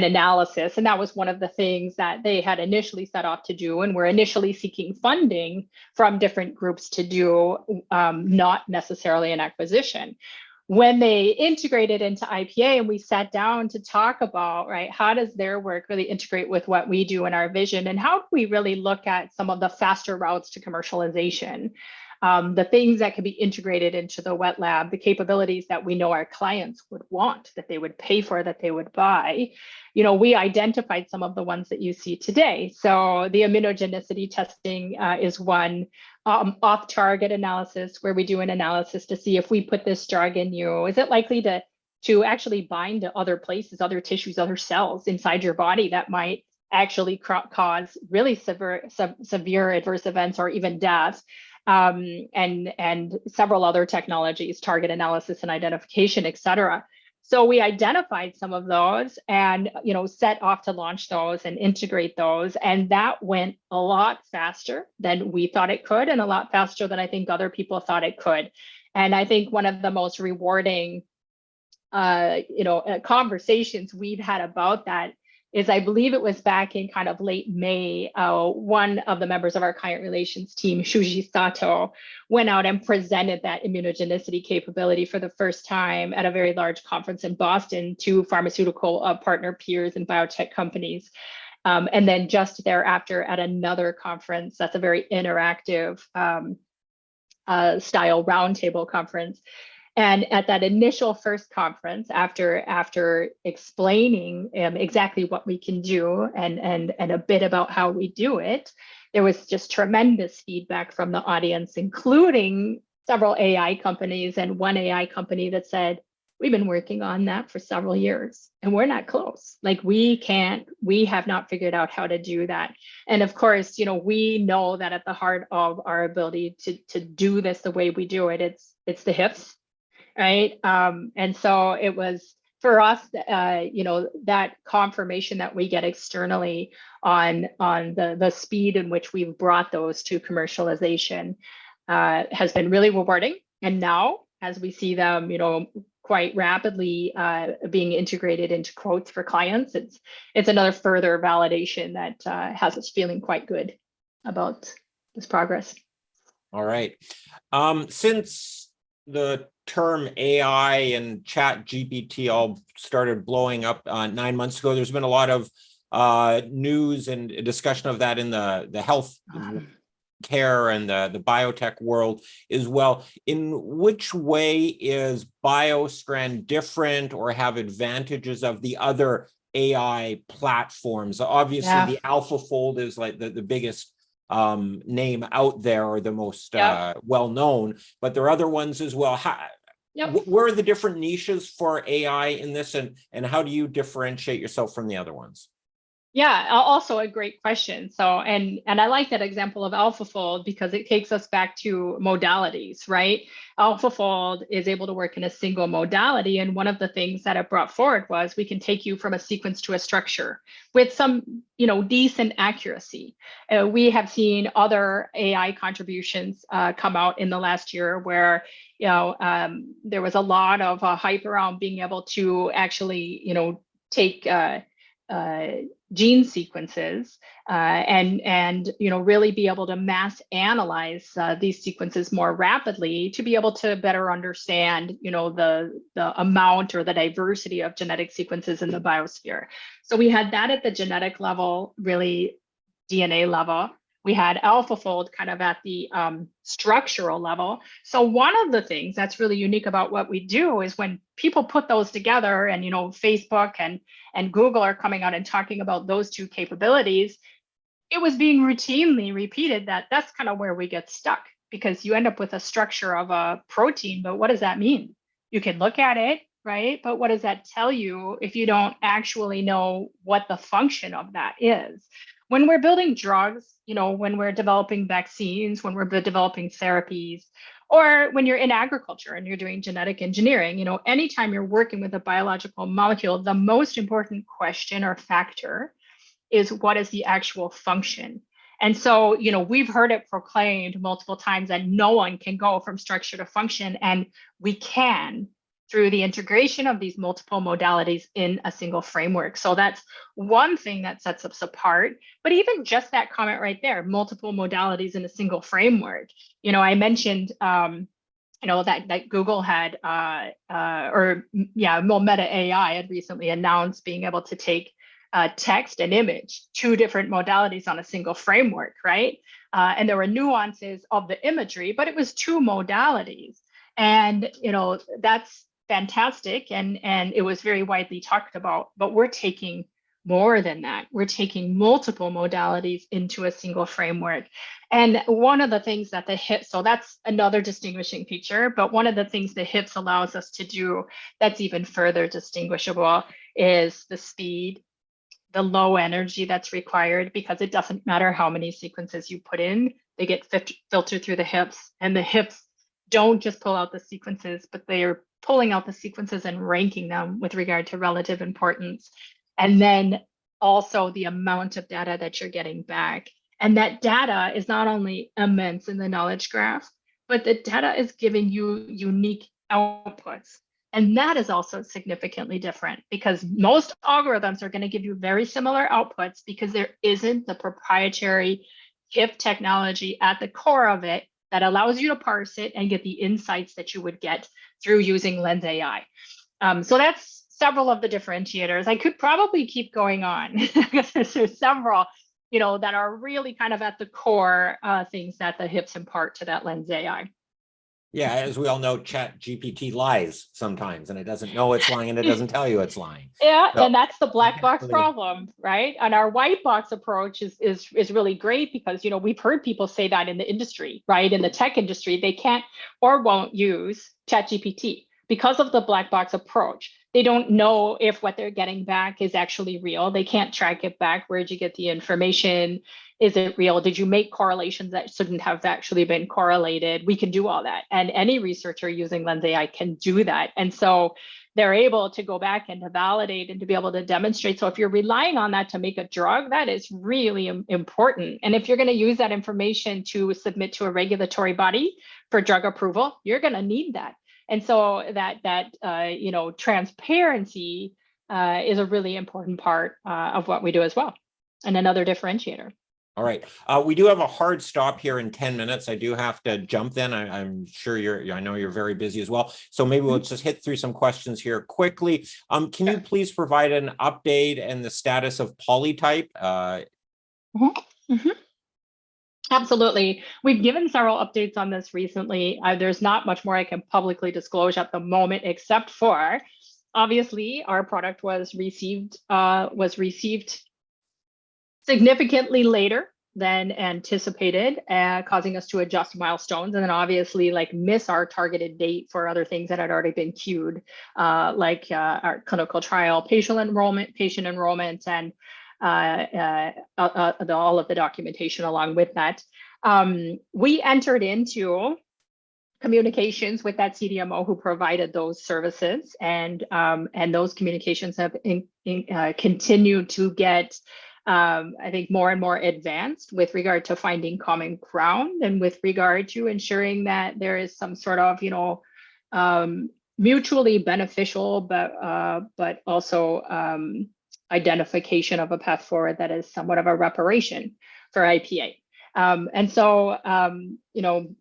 analysis, and that was one of the things that they had initially set off to do, and we're initially seeking funding from different groups to do, not necessarily an acquisition. When they integrated into IPA and we sat down to talk about, right, how does their work really integrate with what we do in our vision, and how do we really look at some of the faster routes to commercialization, the things that can be integrated into the wet lab, the capabilities that we know our clients would want, that they would pay for, that they would buy. You know, we identified some of the ones that you see today. So the immunogenicity testing is one. Off-target analysis, where we do an analysis to see if we put this drug in you, is it likely to actually bind to other places, other tissues, other cells inside your body that might actually cause really severe adverse events or even death. And several other technologies, target analysis and identification, et cetera. So we identified some of those and, you know, set off to launch those and integrate those. And that went a lot faster than we thought it could, and a lot faster than I think other people thought it could. And I think one of the most rewarding, you know, conversations we've had about that is, I believe it was back in kind of late May, one of the members of our client relations team, Shuji Sato, went out and presented that immunogenicity capability for the first time at a very large conference in Boston to pharmaceutical partner peers and biotech companies. And then just thereafter at another conference, that's a very interactive style roundtable conference. And at that initial first conference, after explaining exactly what we can do and a bit about how we do it, there was just tremendous feedback from the audience, including several AI companies and one AI company that said, we've been working on that for several years and we're not close. Like we have not figured out how to do that. And of course, you know, we know that at the heart of our ability to do this the way we do it, it's the hips. Right. And so it was for us, you know, that confirmation that we get externally on the speed in which we've brought those to commercialization has been really rewarding. And now, as we see them, you know, quite rapidly being integrated into quotes for clients, it's another further validation that has us feeling quite good about this progress. All right. Since the term AI and chat GPT all started blowing up 9 months ago, there's been a lot of news and discussion of that in the health care and the biotech world as well. In which way is BioStrand different or have advantages of the other AI platforms? Obviously, Yeah. the AlphaFold is like the biggest name out there, or the most well-known, but there are other ones as well. Where are the different niches for AI in this, and how do you differentiate yourself from the other ones? Yeah, also a great question. So, and I like that example of AlphaFold because it takes us back to modalities, right? AlphaFold is able to work in a single modality, and one of the things that it brought forward was we can take you from a sequence to a structure with some, decent accuracy. We have seen other AI contributions come out in the last year where there was a lot of hype around being able to actually, take gene sequences and really be able to mass analyze these sequences more rapidly to be able to better understand the amount or the diversity of genetic sequences in the biosphere. So we had that at the genetic level, really DNA level. We had AlphaFold kind of at the structural level. So one of the things that's really unique about what we do is when people put those together, and Facebook and Google are coming out and talking about those two capabilities, it was being routinely repeated that that's kind of where we get stuck, because you end up with a structure of a protein, but what does that mean? You can look at it, right? But what does that tell you if you don't actually know what the function of that is? When we're building drugs, when we're developing vaccines, when we're developing therapies, or when you're in agriculture and you're doing genetic engineering, anytime you're working with a biological molecule, the most important question or factor is what is the actual function? And so, we've heard it proclaimed multiple times that no one can go from structure to function, and we can through the integration of these multiple modalities in a single framework. So that's one thing that sets us apart. But even just that comment right there, multiple modalities in a single framework. I mentioned that Google had Meta AI had recently announced being able to take text and image, two different modalities on a single framework, right? And there were nuances of the imagery, but it was two modalities. And that's fantastic, and it was very widely talked about, but we're taking more than that. We're taking multiple modalities into a single framework. And one of the things that the HIPS, so that's another distinguishing feature, but one of the things the HIPS allows us to do that's even further distinguishable is the speed, the low energy that's required, because it doesn't matter how many sequences you put in, they get filtered through the HIPS, and the HIPS don't just pull out the sequences, but they are pulling out the sequences and ranking them with regard to relative importance. And then also the amount of data that you're getting back. And that data is not only immense in the knowledge graph, but the data is giving you unique outputs. And that is also significantly different, because most algorithms are going to give you very similar outputs because there isn't the proprietary HIP technology at the core of it that allows you to parse it and get the insights that you would get through using Lens AI. So that's several of the differentiators. I could probably keep going on because there's several, that are really kind of at the core things that the HIPs impart to that Lens AI. Yeah, as we all know, Chat GPT lies sometimes, and it doesn't know it's lying, and it doesn't tell you it's lying. Yeah, so, and that's the black box problem, right? And our white box approach is really great because we've heard people say that in the industry, right? In the tech industry, they can't or won't use Chat GPT because of the black box approach. They don't know if what they're getting back is actually real. They can't track it back. Where'd you get the information? Is it real? Did you make correlations that shouldn't have actually been correlated? We can do all that. And any researcher using Lens AI can do that. And so they're able to go back and to validate and to be able to demonstrate. So if you're relying on that to make a drug, that is really important. And if you're going to use that information to submit to a regulatory body for drug approval, you're going to need that. And so that transparency is a really important part of what we do as well, and another differentiator. All right. We do have a hard stop here in 10 minutes. I do have to jump then. I'm sure I know you're very busy as well. So maybe we'll just hit through some questions here quickly. Can you please provide an update and the status of Polytype? Absolutely. We've given several updates on this recently. There's not much more I can publicly disclose at the moment, except for obviously, our product was received significantly later than anticipated, causing us to adjust milestones, and then obviously like miss our targeted date for other things that had already been queued, like our clinical trial patient enrollment, and all of the documentation along with that. We entered into communications with that CDMO who provided those services, and those communications have continued to get, I think, more and more advanced with regard to finding common ground and with regard to ensuring that there is some sort of, mutually beneficial, but also identification of a path forward that is somewhat of a reparation for IPA. And so,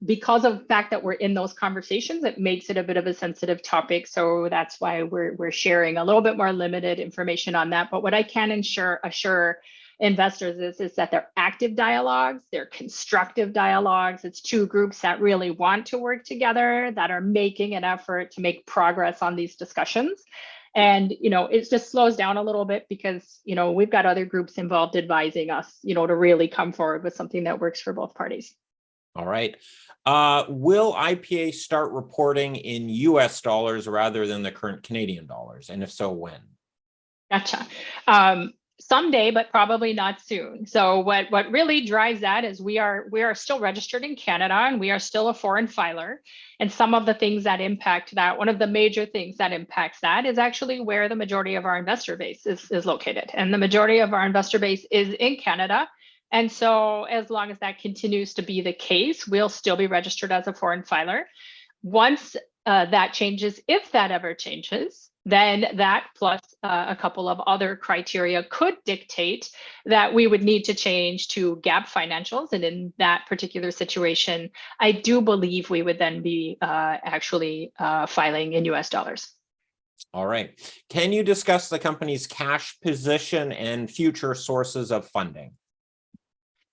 because of the fact that we're in those conversations, it makes it a bit of a sensitive topic. So that's why we're sharing a little bit more limited information on that. But what I can assure investors is that they're active dialogues, they're constructive dialogues. It's two groups that really want to work together, that are making an effort to make progress on these discussions. And, it just slows down a little bit because, we've got other groups involved advising us, to really come forward with something that works for both parties. All right. Will IPA start reporting in US dollars rather than the current Canadian dollars? And if so, when? Gotcha. Someday, but probably not soon. So what really drives that is we are still registered in Canada, and we are still a foreign filer. And some of the things that impact that, one of the major things that impacts that is actually where the majority of our investor base is located. And the majority of our investor base is in Canada. And so as long as that continues to be the case, we'll still be registered as a foreign filer. Once that changes, if that ever changes, then that plus a couple of other criteria could dictate that we would need to change to GAAP financials. And in that particular situation, I do believe we would then be actually filing in US dollars. All right. Can you discuss the company's cash position and future sources of funding?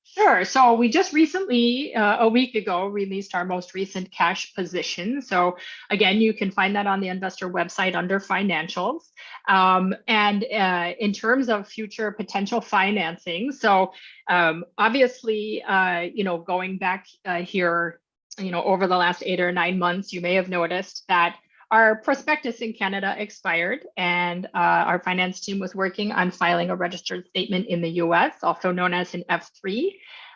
Sure. So we just recently, a week ago, released our most recent cash position. So again, you can find that on the investor website under financials. And in terms of future potential financing, so obviously, going back here, over the last 8 or 9 months, you may have noticed that our prospectus in Canada expired, and our finance team was working on filing a registered statement in the US, also known as an F3.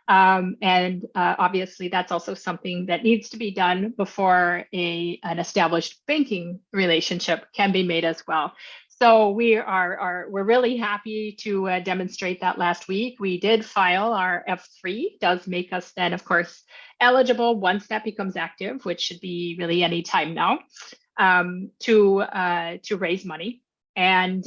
Obviously, that's also something that needs to be done before an established banking relationship can be made as well. So we're really happy to demonstrate that last week. We did file our F3, does make us then, of course, eligible once that becomes active, which should be really any time now. To raise money. And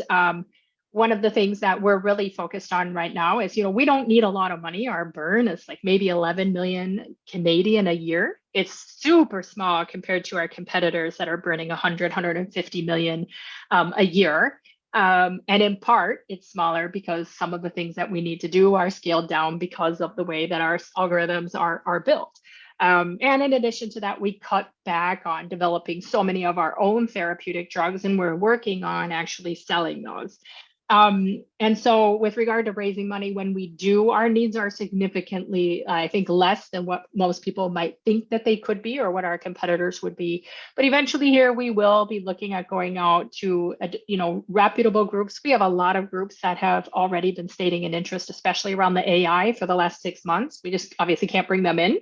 one of the things that we're really focused on right now is, we don't need a lot of money. Our burn is like maybe 11 million Canadian a year. It's super small compared to our competitors that are burning 150 million a year. And in part, it's smaller because some of the things that we need to do are scaled down because of the way that our algorithms are built. And in addition to that, we cut back on developing so many of our own therapeutic drugs, and we're working on actually selling those. And so with regard to raising money, when we do, our needs are significantly, I think, less than what most people might think that they could be or what our competitors would be. But eventually here, we will be looking at going out to, reputable groups. We have a lot of groups that have already been stating an interest, especially around the AI for the last 6 months. We just obviously can't bring them in.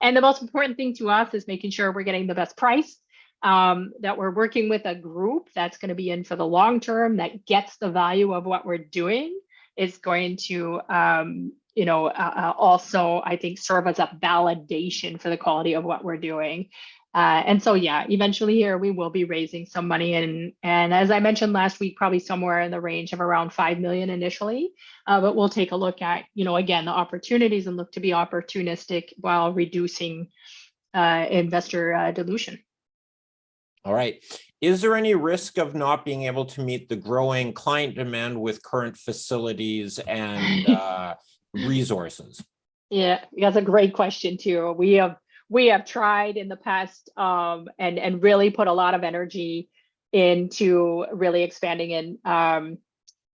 And the most important thing to us is making sure we're getting the best price, that we're working with a group that's going to be in for the long term, that gets the value of what we're doing, is going to, also, I think, serve as a validation for the quality of what we're doing. And so, yeah, eventually here we will be raising some money. And as I mentioned last week, probably somewhere in the range of around 5 million initially. But we'll take a look at, again, the opportunities and look to be opportunistic while reducing investor dilution. All right. Is there any risk of not being able to meet the growing client demand with current facilities and resources? Yeah, that's a great question too. We have tried in the past and really put a lot of energy into really expanding in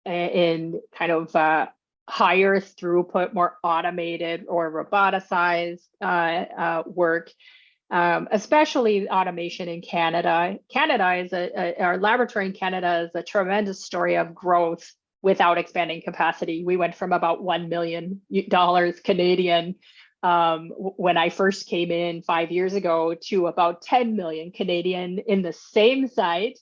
kind of higher throughput, more automated or roboticized work, especially automation in Canada. Our laboratory in Canada is a tremendous story of growth without expanding capacity. We went from about $1 million Canadian when I first came in 5 years ago to about 10 million Canadian in the same site,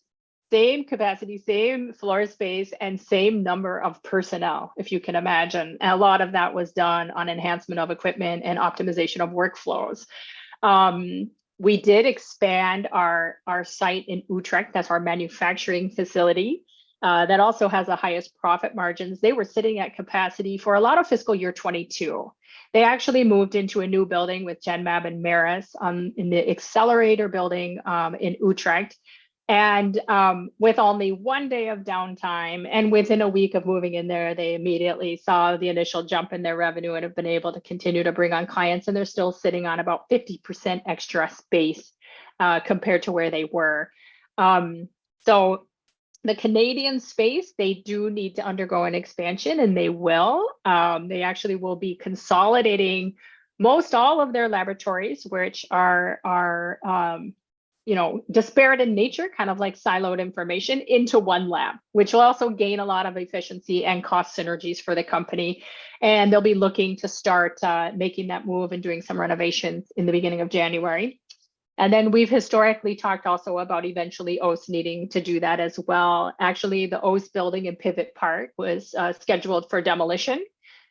same capacity, same floor space, and same number of personnel, if you can imagine. And a lot of that was done on enhancement of equipment and optimization of workflows. We did expand our site in Utrecht. That's our manufacturing facility. That also has the highest profit margins. They were sitting at capacity for a lot of fiscal year 22. They actually moved into a new building with Genmab and Maris in the accelerator building in Utrecht. And with only 1 day of downtime and within a week of moving in there, they immediately saw the initial jump in their revenue and have been able to continue to bring on clients. And they're still sitting on about 50% extra space compared to where they were. So the Canadian space, they do need to undergo an expansion, and they will. They actually will be consolidating most all of their laboratories, which are disparate in nature, kind of like siloed information, into one lab, which will also gain a lot of efficiency and cost synergies for the company. And they'll be looking to start making that move and doing some renovations in the beginning of January. And then we've historically talked also about eventually OS needing to do that as well. Actually, the OS building in Pivot Park was scheduled for demolition,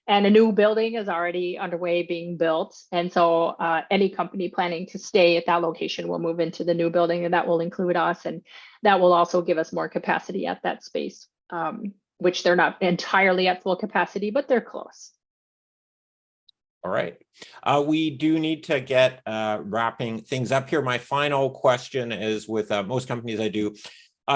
and a new building is already underway being built. And so any company planning to stay at that location will move into the new building, and that will include us. And that will also give us more capacity at that space, which they're not entirely at full capacity, but they're close. All right. We do need to get wrapping things up here. My final question is, with most companies I do,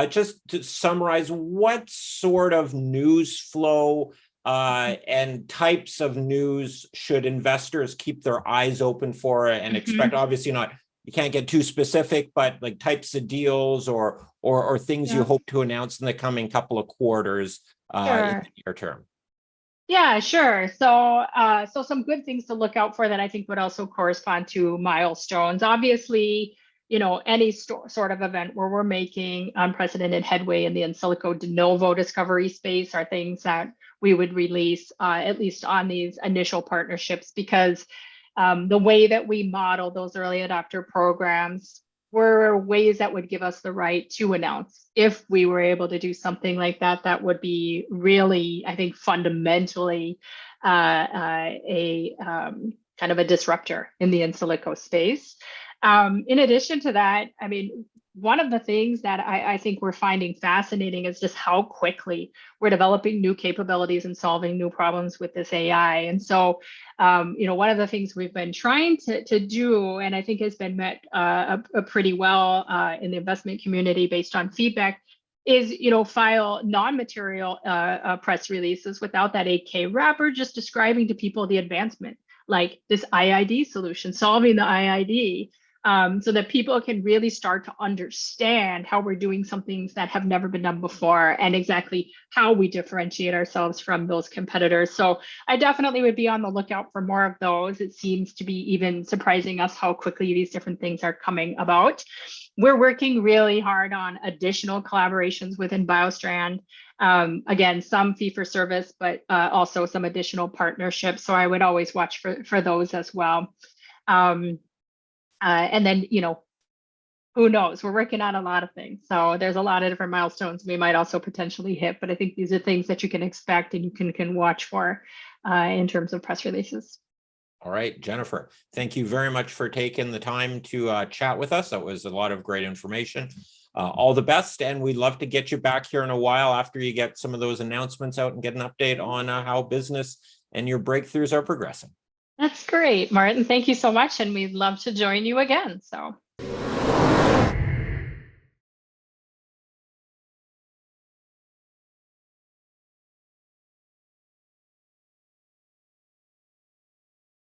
just to summarize, what sort of news flow and types of news should investors keep their eyes open for and expect? Obviously not, you can't get too specific, but like types of deals or things you hope to announce in the coming couple of quarters in the near term. Yeah, sure. So some good things to look out for that I think would also correspond to milestones. Obviously, any sort of event where we're making unprecedented headway in the in silico de novo discovery space are things that we would release at least on these initial partnerships, because the way that we model those early adopter programs were ways that would give us the right to announce. If we were able to do something like that, that would be really, I think, fundamentally a kind of a disruptor in the in silico space. In addition to that, I mean, one of the things that I think we're finding fascinating is just how quickly we're developing new capabilities and solving new problems with this AI. And so, one of the things we've been trying to do, and I think has been met pretty well in the investment community based on feedback, is file non-material press releases without that 8K wrapper, just describing to people the advancement, like this IID solution, solving the IID. So that people can really start to understand how we're doing some things that have never been done before and exactly how we differentiate ourselves from those competitors. So I definitely would be on the lookout for more of those. It seems to be even surprising us how quickly these different things are coming about. We're working really hard on additional collaborations within BioStrand. Again, some fee for service, but also some additional partnerships. So I would always watch for those as well. And then, who knows? We're working on a lot of things. So there's a lot of different milestones we might also potentially hit, but I think these are things that you can expect and you can watch for in terms of press releases. All right, Jennifer, thank you very much for taking the time to chat with us. That was a lot of great information. All the best, and we'd love to get you back here in a while after you get some of those announcements out and get an update on how business and your breakthroughs are progressing. That's great, Martin. Thank you so much. And we'd love to join you again. So